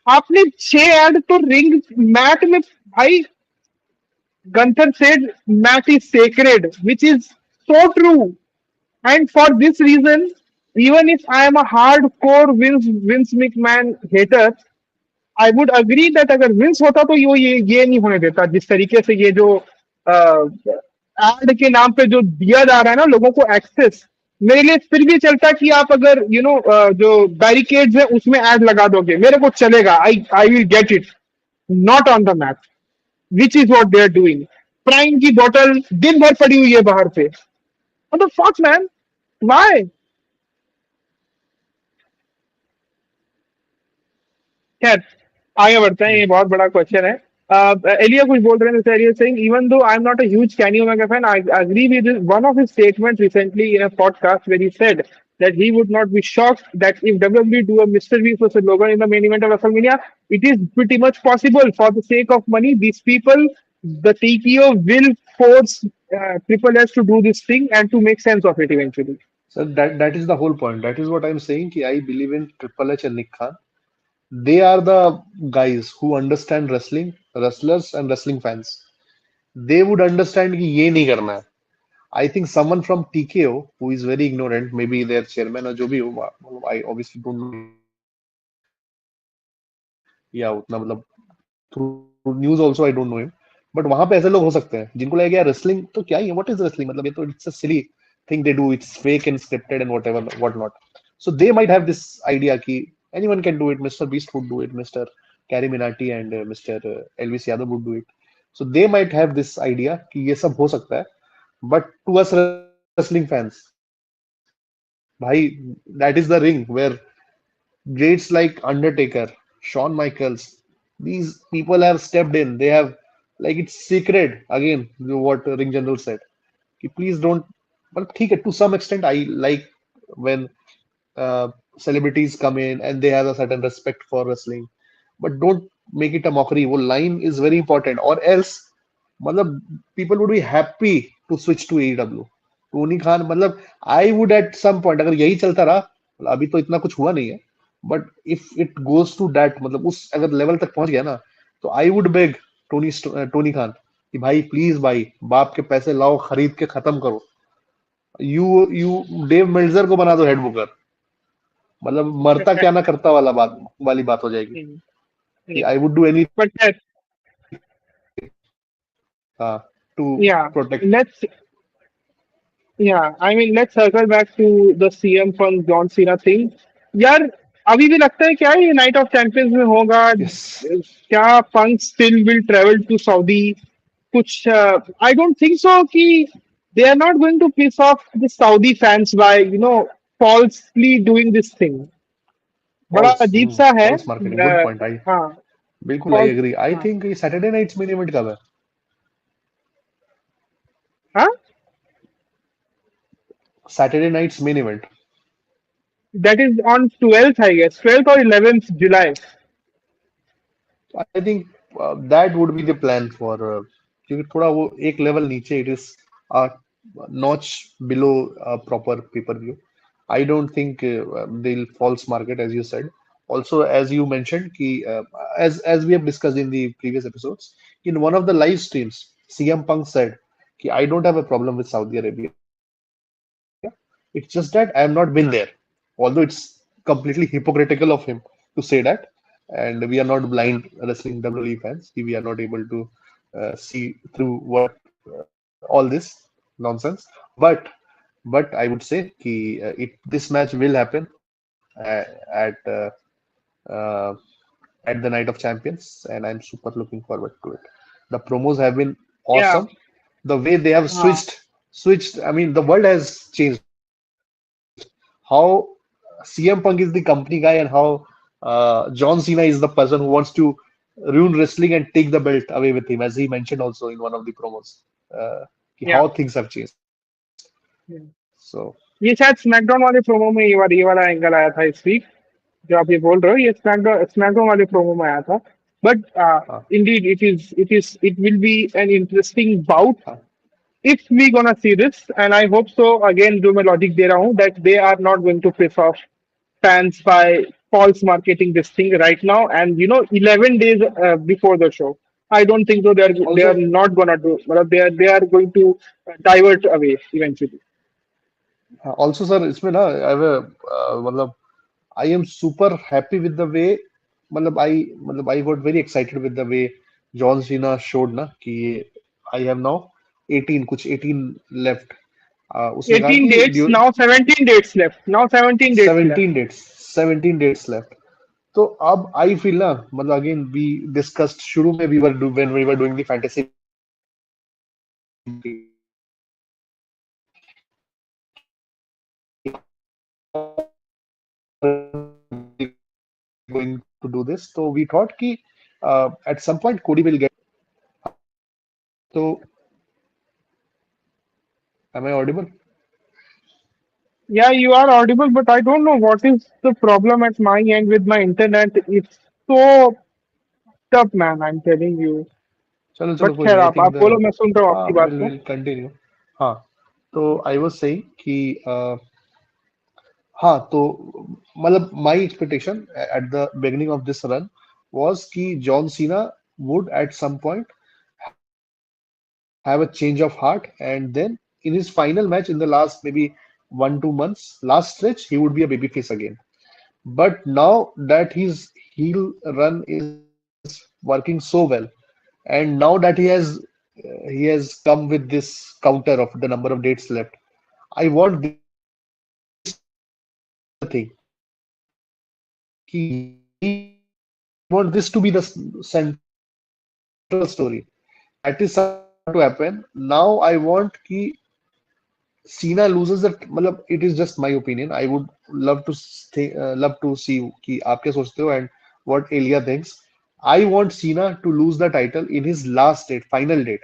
आपने 6 ऐड तो रिंग मैट में. भाई, Gunther said mat is sacred, which is so true. And for this reason, even if I am a hardcore Vince McMahon hater, I would agree that अगर विंस होता तो ये नहीं होने देता. जिस तरीके से ये जो एड के नाम पे जो दिया जा रहा है ना लोगों को एक्सेस, मेरे लिए फिर भी चलता कि आप अगर जो बैरिकेड्स है उसमें ऐड लगा दोगे, मेरे को चलेगा. I will get it. Not on the map, which is what they are doing. Prime की बोतल दिन भर पड़ी हुई है बाहर पे. What the fuck, man? Why? खैर आगे बढ़ते हैं, ये बहुत बड़ा क्वेश्चन है। एलिया कुछ बोल रहे हैं, Elia saying even though I'm not a huge Kenny Omega fan, I agree with one of his statements recently in a podcast where he said that he would not be shocked that if WWE do a Mr. V versus Logan in the main event of WrestleMania, it is pretty much possible for the sake of money. These people, the TKO will force Triple H to do this thing and to make sense of it eventually. So that is the whole point. That is what I'm saying. Ki I believe in Triple H and Nick Khan. They are the guys who understand wrestling, wrestlers and wrestling fans. They would understand कि ये नहीं करना है. I think someone from TKO who is very ignorant, maybe their chairman or जो भी हो, I obviously don't know him. या उतना मतलब through news also I don't know him. But वहां पे ऐसे लोग हो सकते हैं जिनको लगेगा यार wrestling तो क्या ही है, what is wrestling, मतलब ये तो it's a silly thing they do, it's fake and scripted and whatever whatnot. So they might have this idea कि anyone can do it, Mr. Beast would do it, Mr. Carrie Minati and Mr. Elvis Yadav would do it. So they might have this idea कि ये सब हो सकता है. But to us wrestling fans, भाई, that is the ring where greats like Undertaker, Shawn Michaels, these people have stepped in. They have, like, it's sacred. Again, what Ring General said. Ki please don't. But ठीक है, to some extent, I like when celebrities come in and they have a certain respect for wrestling. But don't make it a mockery. वो line is very important. Or else, मतलब people would be happy to switch to AEW. Tony Khan, मतलब I would at some point, अगर यही चलता रहा, मतलब अभी तो इतना कुछ हुआ नहीं है, but if it goes to that, मतलब उस अगर लेवल तक पहुंच गया ना, तो I would beg Tony Khan कि भाई प्लीज भाई, बाप के पैसे लाओ, खरीद के खत्म करो. यू डेव मिल्जर को बना दो हेड बुकर, मतलब मरता क्या ना करता वाली बात हो जाएगी Hmm. कि Yeah. I would do anything But to yeah, protect. let's yeah, I mean let's circle back to the CM Punk John Cena thing. यार अभी भी लगता है क्या ये नाइट ऑफ चैंपियंस में होगा? यस. क्या Punk still will travel to Saudi? कुछ आई डोंट थिंक सो कि they are not going to piss off the Saudi fans by falsely doing this thing. बड़ा फॉल्स अजीब सा है। False marketing, good point. I हाँ, बिल्कुल आई false, agree. आई हाँ, think ये सैटरडे नाइट्स मेन इवेंट कब है? हाँ, Saturday Night's Main Event. that is on 12th I guess, 12th or 11th July. I think that would be the plan for, क्योंकि थोड़ा वो एक लेवल नीचे, it is notch below proper pay-per-view. I don't think they'll false market as you said. Also, as you mentioned, ki, as we have discussed in the previous episodes, in one of the live streams, CM Punk said, ki, I don't have a problem with Saudi Arabia. It's just that I have not been there. Although it's completely hypocritical of him to say that. And we are not blind wrestling WWE fans. We are not able to see through what all this nonsense. But I would say कि this match will happen uh, at the Night of Champions, and I'm super looking forward to it. The promos have been Yeah, awesome. The way they have हाँ, switched. I mean, the world has changed. How CM Punk is the company guy, and how John Cena is the person who wants to ruin wrestling and take the belt away with him, as he mentioned also in one of the promos. Uh, कि how yeah. things have changed. So ये शायद SmackDown वाले promo में ये वाला angle आया था इस वीक, जो आप ये बोल रहे हो, ये स्मैकडाउन वाले प्रोमो में आया था। But uh, indeed it will be an interesting bout uh, if we gonna see this, and I hope so. Again, जो मैं logic दे रहा हूँ that they are not going to piss off fans by false marketing this thing right now, and 11 days before the show. I don't think so. They are also not gonna do. Well, they are going to divert away eventually. also sir, इसमें ना I have a मतलब I am super happy with the way, मतलब I got very excited with the way John Cena showed ना कि I have now 18 कुछ 18 left. उसने कहा 18 कि dates now. 17 dates left. Now 17 dates left. 17 dates, 17 dates left. तो अब I feel ना, मतलब अगेन वी डिस्कस्ड शुरू में, we were when we were doing the fantasy going to do this. So we thought कि at some point Cody will get. So am I audible? Yeah, you are audible, but I don't know what is the problem at my end with my internet. It's so tough, man. I'm telling you. चलो but चलो कोई खैर नहीं. I आप think the बोलो, मैं सुन रहा हूँ हाँ आपकी बात को. we'll continue. हाँ तो I was saying कि हाँ तो मतलब my expectation at the beginning of this run was कि John Cena would at some point have a change of heart, and then in his final match in the last maybe 1 2 months last stretch he would be a babyface again. But now that his heel run is working so well, and now that he has come with this counter of the number of dates left, I want this to be the thing. I want this to be the central story. That is something which is not to happen. Now I want कि Cena loses that. मतलब it is just my opinion. I would love to see कि आप क्या सोचते हो and what Elia thinks. I want Cena to lose the title in his last date, final date,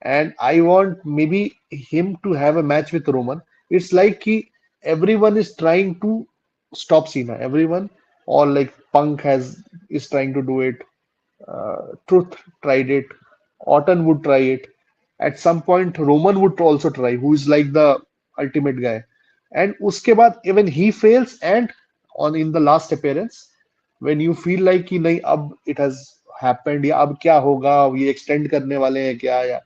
and I want maybe him to have a match with Roman. It's like कि everyone is trying to stop Cena. Everyone, or like Punk is trying to do it. Truth tried it. Orton would try it. At some point, Roman would also try, who is like the ultimate guy. And uske baad, even he fails, and on in the last appearance, when you feel like कि नहीं अब it has happened या अब क्या होगा ये extend करने वाले हैं क्या या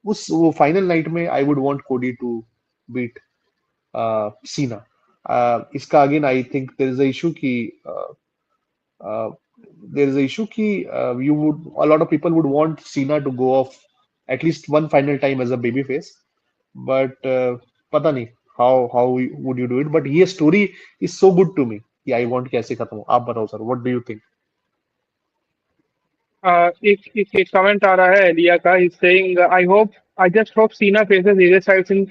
उस वो फाइनल नाइट में I would want Cody to beat Cena. इसका again I think there is a issue कि uh, there is a issue कि you would a lot of people would want Cena to go off at least one final time as a baby face, but पता नहीं how would you do it, but ये story is so good to me कि I want कि ऐसे खत्म हो. आप बताओ sir, what do you think? एक कमेंट आ रहा है एलिया का. Is saying I just hope Cena faces AJ Styles in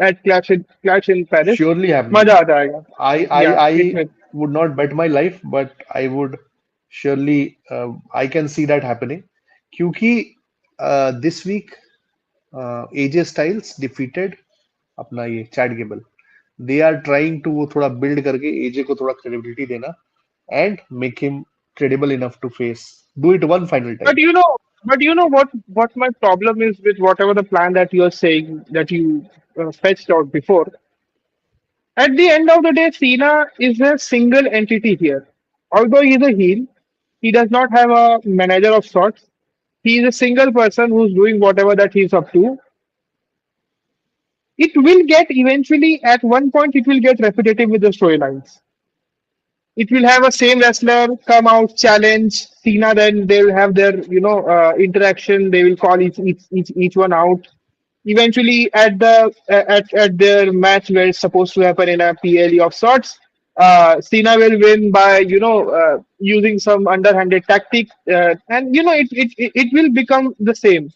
at Clash in Paris. Surely happening. मजा आ जाएगा. या it I will. would not bet my life, but I would surely I can see that happening. क्योंकि this week AJ Styles defeated अपना ये Chad Gable. They are trying to वो थोड़ा build करके AJ को थोड़ा credibility देना and make him credible enough to face. Do it one final time. But you know what my problem is with whatever the plan that you are saying that you fetched out before. At the end of the day, Cena is a single entity here. Although he's a heel, he does not have a manager of sorts. He is a single person who's doing whatever that he's up to. It will get eventually, at one point, it will get repetitive with the storylines. It will have a same wrestler come out, challenge Cena, then they will have their interaction. They will call each one out. Eventually, at their match where it's supposed to happen in a PLE of sorts, Cena will win by using some underhanded tactic, and it will become the same.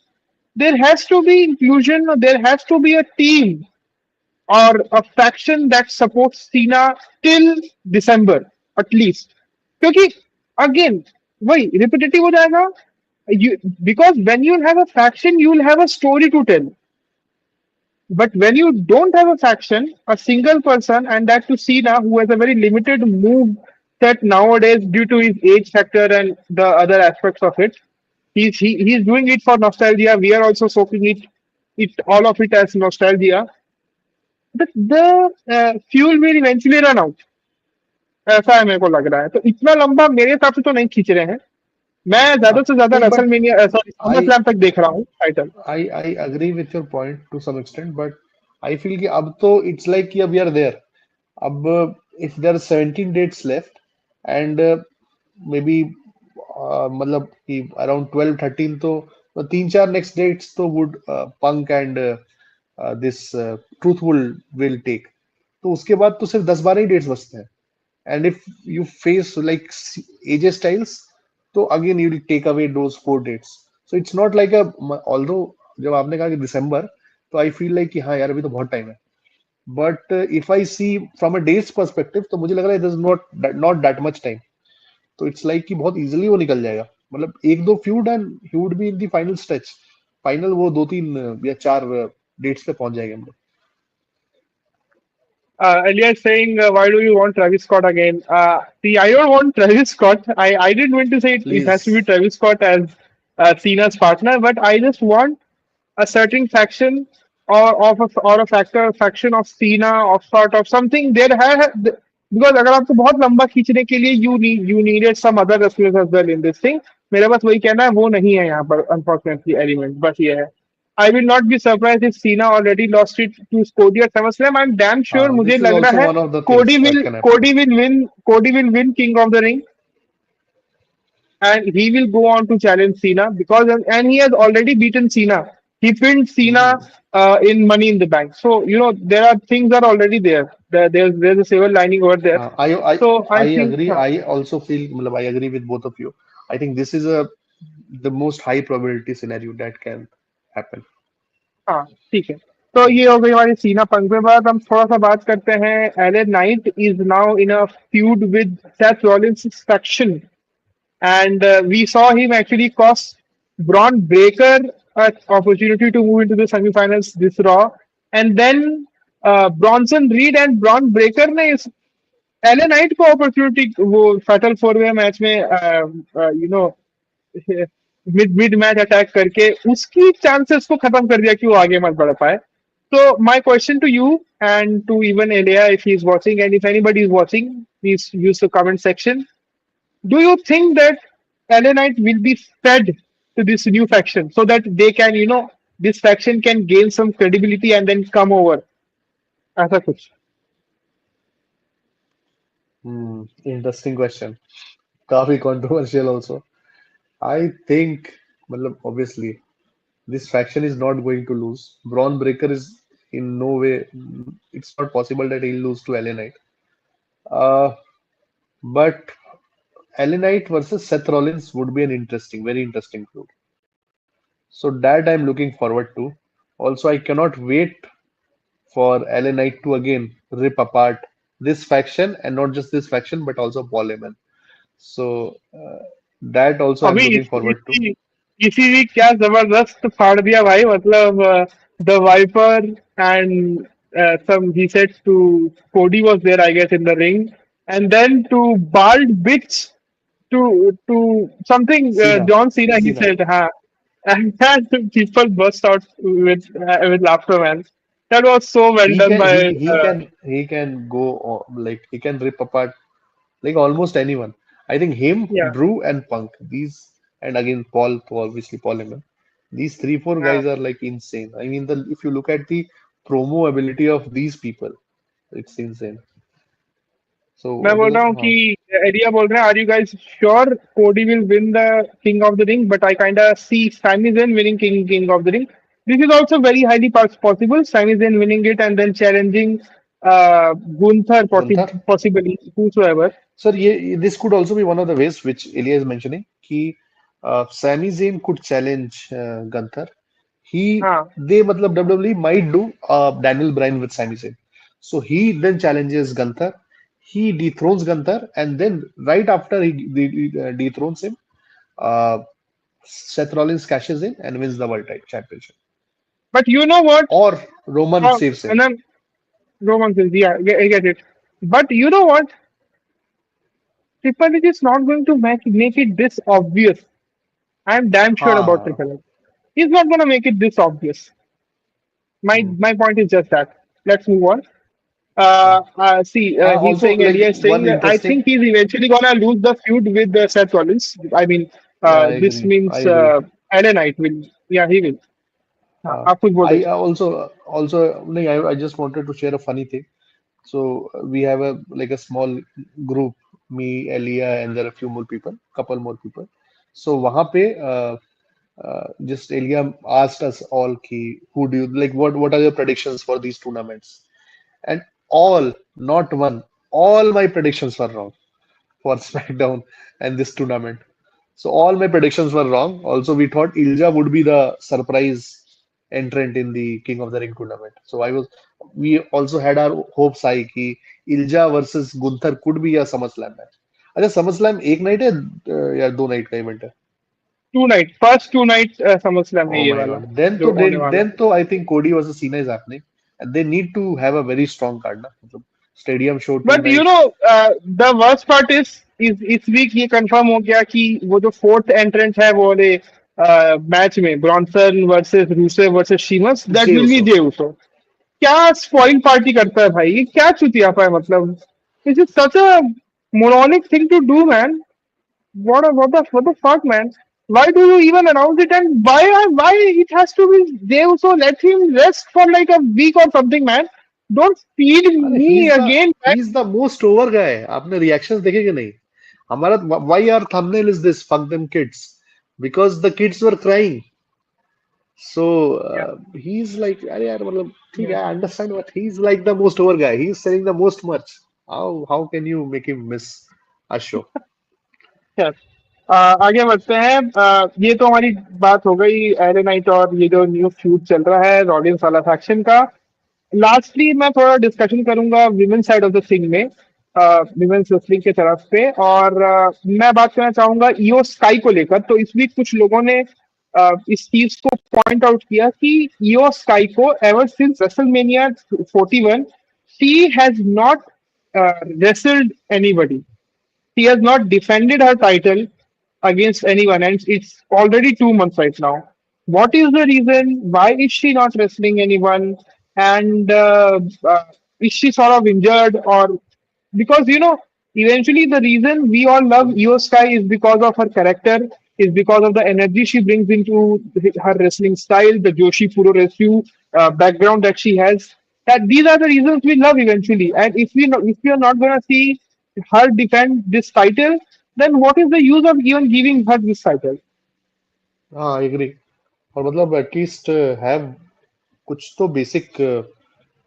There has to be inclusion. There has to be a team or a faction that supports Cena till December at least. क्योंकि again वही repetitive हो जाएगा. Because when you have a faction, you will have a story to tell. But when you don't have a faction, a single person, and that to Cena, who has a very limited move set nowadays due to his age factor and the other aspects of it, he's doing it for nostalgia. We are also soaking it all of it as nostalgia. The fuel will eventually run out. ऐसा है मेरे को लग रहा है. तो इतना लंबा मेरे हिसाब से तो नहीं खींच रहे हैं. मैं हाँ ज्यादा से ज्यादा नहीं but WrestleMania sorry I summer तक देख रहा हूँ title. I agree with your point to some extent, but I feel कि अब तो it's like कि अब we are there. अब if there are 17 dates left and maybe मतलब कि around 12 13 तो तीन चार next dates तो would Punk and this Truth will take. तो उसके बाद तो सिर्फ 10 12 ही dates बचते हैं. And if you face like AJ Styles, so again you will take away those 4 dates. So it's not like a although जब आपने कहा कि दिसंबर तो I feel like कि हाँ यार अभी तो बहुत टाइम है. But if I see from a days perspective तो मुझे लग रहा है there's not that much time. तो इट्स लाइक कि बहुत इजीली वो निकल जाएगा, मतलब एक दो feud and he would be in the final stretch, final वो दो तीन या चार डेट्स पे पहुंच जाएंगे हम लोग। Elias saying, why do you want Travis Scott again? See, I don't want Travis Scott. I didn't mean to say it has to be Please. Travis Scott as Cena's partner, but I just want a certain faction or a factor faction of Cena of sort of something there has because अगर आपको बहुत लंबा खींचने के लिए you needed some other wrestlers as well in this thing. मेरा बस वही कहना है वो नहीं है यहाँ पर unfortunately element बस ये है. I will not be surprised if Cena already lost it to Cody at SummerSlam. I'm damn sure मुझे This is लग also रहा है one of the things that can happen. Cody will win King of the Ring and he will go on to challenge Cena because and he has already beaten Cena. He pinned Cena Hmm. in Money in the Bank. So you know there are things are already there. There's a silver lining over there. Uh, I, I So I I think agree. I also feel, मतलब, I agree with both of you. I think this is a the most high probability scenario that can happen. हाँ ठीक है. तो ये हो गई हमारी सीना पंख पे बात. हम थोड़ा सा बात करते हैं. LA Knight is now in a feud with Seth Rollins faction. And we saw him actually cost Braun Breaker an opportunity to move into the semifinals this Raw, and then Bronson Reed and Braun Breaker ने इस LA Knight को opportunity वो fatal four way match में you know mid mid match attack करके उसकी chances को खत्म कर दिया कि वो आगे मत बढ़ पाए. So my question to you and to even Elia if he's watching and if anybody is watching, please use the comment section. Do you think that Elenite will be fed to this new faction so that they can, this faction can gain some credibility and then come over? ऐसा कुछ. Interesting question. काफी controversial also. I think, मतलब, obviously this faction is not going to lose. Braun Breaker is in no way. It's not possible that he'll lose to LA Knight. Uh, but LA Knight versus Seth Rollins would be an interesting, very interesting feud. So that I'm looking forward to. Also, I cannot wait for LA Knight to again rip apart this faction, and not just this faction, but also Paul Heyman. So that also I'm अभी looking forward to. इसी week क्या जबरदस्त फाड़ दिया भाई. मतलब the Viper and some he said to Cody was there I guess in the ring and then to bald bitch to something Cena, John Cena he Cena. said ha. And then people burst out with laughter, man. That was so well He done can by go like he can rip apart like almost anyone. I think him, yeah. Drew, and Punk. These, and again obviously Paul Heyman. These three four हाँ. guys are like insane. I mean, the if you look at the promo ability of these people, it's insane. मैं So बोल रहा because हूँ कि area बोल रहे हैं are you guys sure Cody will win the King of the Ring but I kind of see Sami Zayn winning King of the Ring. This is also very highly possible. Sami Zayn winning it and then challenging Gunther Gunther. possibly whosoever. Sir, this could also be one of the ways which Ilya is mentioning. कि Sami Zayn could challenge Gunther. हाँ. They, matlab, WWE might do Daniel Bryan with Sami Zayn. So he then challenges Gunther. He dethrones Gunther, and then right after he dethrones him, uh, Seth Rollins cashes in and wins the World Championship. But you know what? Or Roman saves And him. then Roman says, yeah, I get it. But you know what? Triple H is not going to make it this obvious. I'm damn sure about हाँ. Triple H. He's not going to make it this obvious. Hmm. My point is just that. Let's move on. He's Also, saying like, Elias saying one that I interesting. think he's eventually gonna lose the feud with Seth Rollins. I mean, Yeah, I this agree. I means agree. LA Knight will. Yeah, he will. हाँ, Uh, आप कुछ बोल रहे I थे. also like, I just wanted to share a funny thing. So we have a like a small group, me, Elia, and there are a few more people, couple more people. So वहाँ पे just Elia asked us all कि who do you like, what are your predictions for these tournaments? And all, not one, all my predictions were wrong for SmackDown and this tournament. So all my predictions were wrong. Also, we thought Ilja would be the surprise entrant in the King of the Ring tournament. So we also had our hopes high कि Ilja versus Gunther could be a SummerSlam match. अच्छा, summer slam एक night है या 2 night का event है? 2 night, first 2 night SummerSlam है Oh ये my वाला God. Then तो जो होने वाला then है. तो I think Cody versus Cena is happening, and they need to have a very strong card ना, मतलब stadium show two but you know nights. The worst part इस वीक ये कंफर्म हो गया कि वो जो फोर्थ एंट्रेंट है वो वाले मैच में Bronson versus Rusev versus Sheamus that Jey will be Uso. Jey Uso. क्या स्पॉइल पार्टी करता है भाई, ये क्या चुतियापा है मतलब. This is such a moronic thing to do man. What the fuck, man? Why do you even announce it, and why it has to be Jey Uso? Let him rest for like a week or something, man. Don't feed अरे me again, man. he is the most over guy. आपने reactions देखे कि नहीं? हमारा why our thumbnail is this? Fuck them kids, because the kids were crying. So Yeah, he's like, अरे यार मतलब ठीक yeah, है, I understand, but he's like the most over guy. He's selling the most merch. How can you make him miss a show? yeah. आगे बढ़ते हैं. ये तो हमारी बात हो गई एले नाइट और ये जो न्यू फ्यूड चल रहा है रॉलिंस वाला फैक्शन का. लास्टली मैं थोड़ा डिस्कशन करूंगा women side of the thing में, विमेन्स रेसलिंग के तरफ पे. और मैं बात करना चाहूंगा ईओ स्काई को लेकर. तो इस वीक कुछ लोगों ने इस चीज को पॉइंट आउट किया कि ईओ स्काई को ever since WrestleMania 41 she has not wrestled anybody. She has not defended her title against anyone, and it's already 2 months right now. What is the reason? Why is she not wrestling anyone? And is she sort of injured? Or because eventually the reason we all love Io Sky is because of her character, is because of the energy she brings into her wrestling style, the Joshi Puro Rescue background that she has. That these are the reasons we love eventually. And if we are not gonna see her defend this title, then what is the use of even giving her this title? हाँ, I agree. और मतलब at least have कुछ तो basic,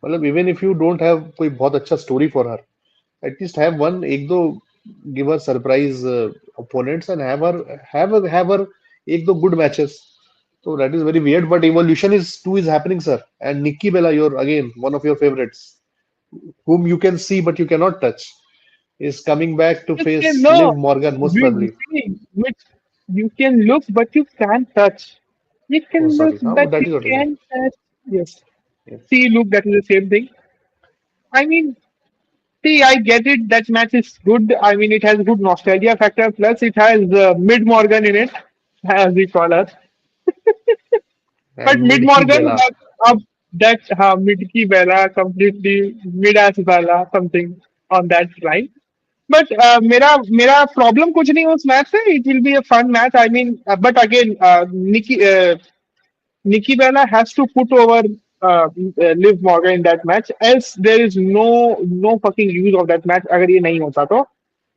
मतलब even if you don't have कोई बहुत अच्छा story for her, at least have one एक दो, give her surprise opponents and have her एक दो good matches. So that is very weird, but evolution is too is happening, sir. And Nikki Bella, you're again one of your favorites, whom you can see but you cannot touch, is coming back to You face can Liv no, Morgan most we, probably. see, which you can look, but you can't touch. You Oh, can look, sorry. Oh, but that you is what you mean. can't touch. Yes. Yes. See, look, that is the same thing. I mean, see, I get it. That match is good. I mean, it has good nostalgia factor. Plus, it has Mid Morgan in it, as we call her. But And Mid Midki Morgan, Bella. that Mid ki Bella, completely mid ass Bella, something on that line. But मेरा problem कुछ नहीं उस match से. It will be a fun match. I mean but again Nikki Bella has to put over Liv Morgan in that match. Else there is no fucking use of that match. अगर ये नहीं होता तो.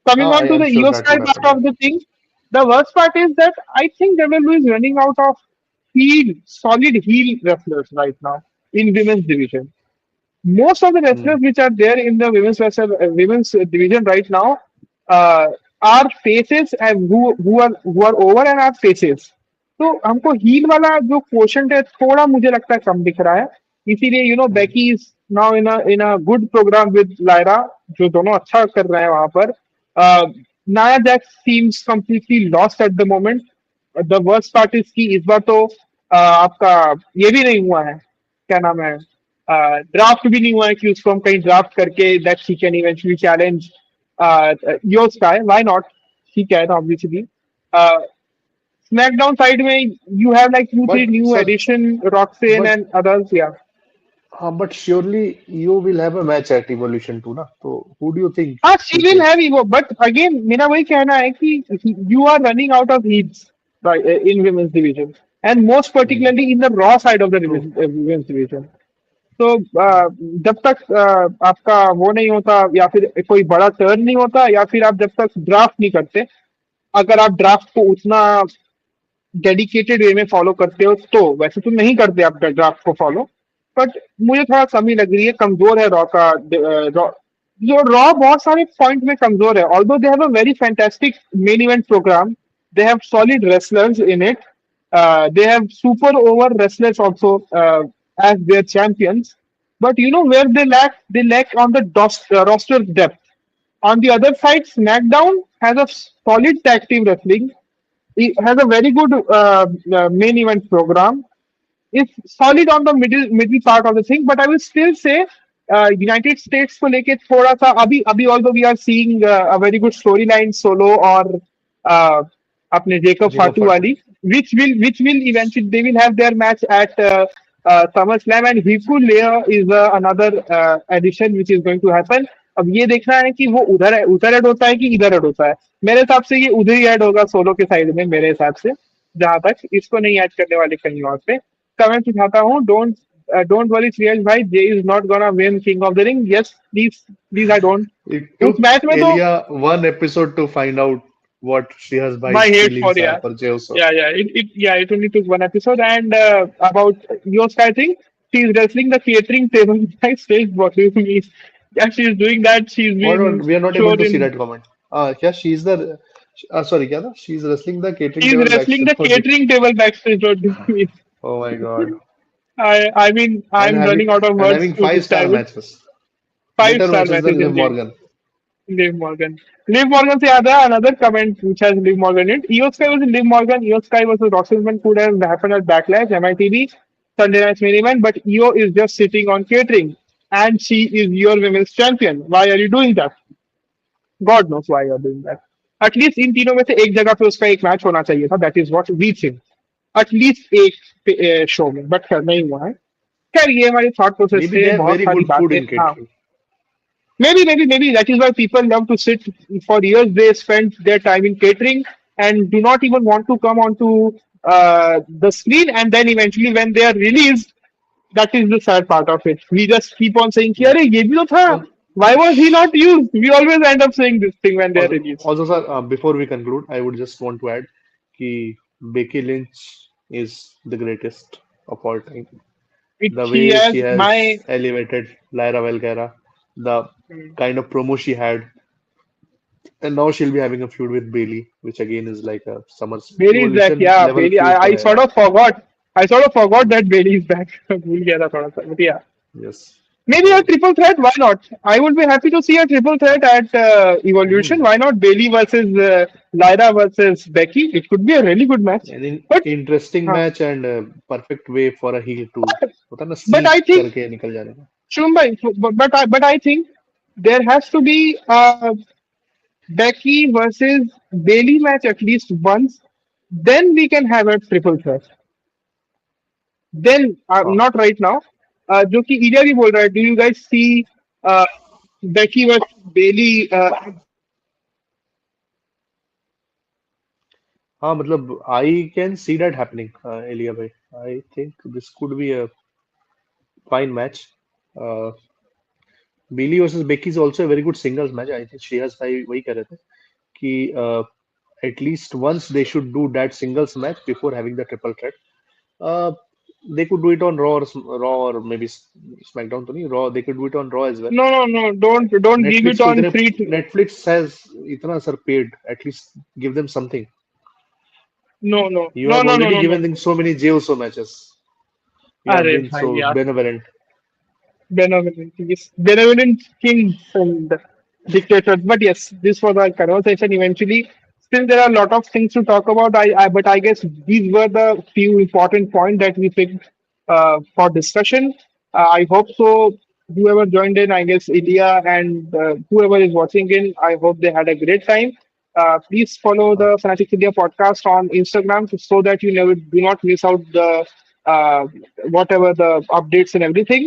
Coming I on to am the sure Io that Sky would part happen. Yeah. of the thing, the worst part is that I think WWE is running out of solid heel wrestlers right now in women's division. Most of the Hmm. wrestlers which are there in the women's division right now uh, are faces and who are over and are faces. तो हमको heal वाला जो quotient है थोड़ा मुझे लगता है कम दिख रहा है. इसीलिए Hmm. Becky is now in a good program with Lyra, जो दोनों अच्छा कर रहे हैं वहां पर. Nia Jax seems completely lost at the moment. The worst part is की इस बार तो आपका ये भी नहीं हुआ है, क्या नाम है, ड्राफ्ट भी नहीं हुआ है कि उसको हम कहीं ड्राफ्ट करके that she can eventually challenge Iyo Sky. Why not, she can obviously. SmackDown side में you have like two three But new sir, addition, Roxanne but and others. या but surely you will have a match at Evolution 2, na? So who do you think हाँ, she to will face? Have ego. But again मेरा वही कहना है कि you are running out of heats in women's division, and most Hmm. particularly in the raw side of the True. women's division. तो जब तक आपका वो नहीं होता या फिर कोई बड़ा टर्न नहीं होता या फिर आप जब तक ड्राफ्ट नहीं करते, अगर आप ड्राफ्ट को उतना डेडिकेटेड वे में फॉलो करते हो तो. वैसे तो नहीं करते आप ड्राफ्ट को फॉलो, बट मुझे थोड़ा कमी लग रही है. कमजोर है रॉ का रॉ. जो रॉ बहुत सारे पॉइंट में कमजोर है. Although they have a very fantastic main event program, they have solid wrestlers in it, they have super over wrestlers also as their champions. But where they lack on the roster depth. On the other side, SmackDown, has a solid tag team wrestling. He has a very good main event program. Is solid on the middle part of the thing, but I will still say United States को लेके थोड़ा सा अभी अभी although we are seeing a very good storyline solo और uh, अपने Jacob Jacob Fatu Fatu. वाली which will eventually they will have their match at SummerSlam and Hiku Layer is another addition which is going to happen. अब ये देखना है कि वो उधर ऐड होता है कि इधर ऐड होता है. मेरे हिसाब से ये उधर ही ऐड होगा सोलो के साइड में मेरे हिसाब से जहां तक इसको नहीं ऐड करने वाले कहीं और पे कमेंट उठाता हूँ डोंट वरी श्रेयस भाई Jey is not gonna win King of the Ring yes please please I don't It उस took मैच में तो Elia one episode to find out what Shriharsh my Bhai's hate for feelings are yeah for Jey Uso. it only took one episode and about your Sky thing she's wrestling the catering table backstage what do you mean yeah she's doing that she's What been on? We are not able shown to see in that comment. Yeah, she's the. Sorry, क्या था? She's wrestling the catering she's table wrestling backstage. the catering table backstage what do you mean Oh my God. I mean And I'm running out of words having to five-star describe it matches, five better star matches than matches Liv indeed. Morgan. Liv Morgan. Liv Morgan से याद है another comment which has Liv Morgan in it. Io Sky was Liv Morgan. Io Sky versus Roxanne could have happened at Backlash, MITB, Sunday Night's Main Event, but Io is just sitting on catering. And she is your women's champion. Why are you doing that? God knows why you're doing that. At least इन तीनों में से एक जगह पे उसका एक match होना चाहिए था. That is what we think. At least एक शो में. बट खैर नहीं हुआ है. खैर ये हमारी थॉट प्रोसेस Maybe थे they have बहुत very सारी good food बातें in हाँ catering. maybe that is why people love to sit for years. They spend their time in catering and do not even want to come onto the screen. And then eventually, when they are released, that is the sad part of it. We just keep on saying, "कि Yeah. अरे ये भी तो था. Also, Why was he not used?" We always end up saying this thing when they are released. also, sir, before we conclude, I would just want to add कि Becky Lynch is the greatest of all time. It, The she way she has has my elevated Lyra Valkyra, the kind of promo she had, and now she'll be having a feud with Bailey, which again is like a Summer's Bailey is back. Evolution Yeah, level Bailey. feud I for her. sort of forgot. I sort of forgot that Bailey is back. भूल गया था थोड़ा सा. But yeah. Yes. Maybe a So, triple threat. Why not? I would be happy to see a triple threat at Evolution. hmm, Why not Bailey versus Lyra versus Becky? It could be a really good match. an But interesting uh, match and a perfect way for a heel to होता है ना but sneak I think करके निकल जाने का. Shumbai. But I think there has to be a Becky versus Bailey match at least once. Then we can have a triple threat. Then हाँ not right now. जो कि ईडिया भी बोल रहा है. Do you guys see Becky versus Bailey हाँ मतलब I can see that happening, Elia भाई. I think this could be a fine match. Uh, Bailey versus Becky is also a very good singles match. I think Shreyas भाई वही कह रहे थे कि at least once they should do that singles match before having the triple threat. Uh, they could do it on Raw or maybe SmackDown तो नहीं Raw. They could do it on Raw as well. No. Don't give it Netflix को on इतने free. Netflix has इतना sir paid. At least give them something. No, no, You no, have no, no, already no, no. given them so many Jey Uso matches. You have अरे been भाई so यार benevolent. benevolent kings and dictators. But yes, this was our conversation. Eventually, still there are a lot of things to talk about. But I guess these were the few important points that we picked for discussion. I hope so. Whoever joined in, I guess India and whoever is watching in, I hope they had a great time. Please follow Uh, the Fanatic India podcast on Instagram so that you never do not miss out the uh, whatever the updates and everything.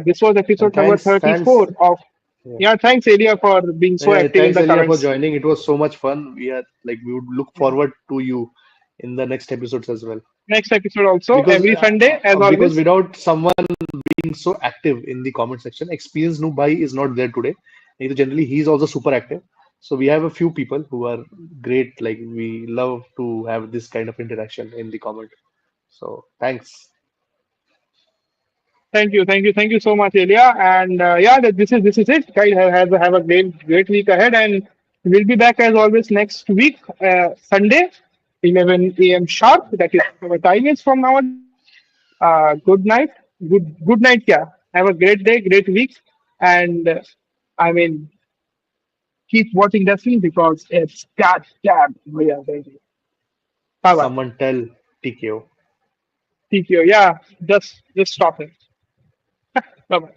This was and episode number thanks. 34 of. Yeah. Yeah, thanks, Elia, for being so Yeah, active in thanks the Elia for comments. joining. It was so much fun. We would look forward to you in the next episodes as well. Next episode also, Because every Sunday, as because always. without someone being so active in the comment section, Experience Noob Bhai is not there today. Like, generally, he's also super active. So we have a few people who are great. Like we love to have this kind of interaction in the comment. So thanks. Thank you so much, Elia. And yeah, this is it, guys. Have a great week ahead, and we'll be back as always next week, Sunday, 11 a.m. sharp. That is our time is from now on. Good night. Good night, yeah. Have a great day, great week, and I mean Keep watching wrestling because it's goddamn real, baby. Bye bye. Someone tell TKO. TKO. Yeah, just stop it. Bye bye.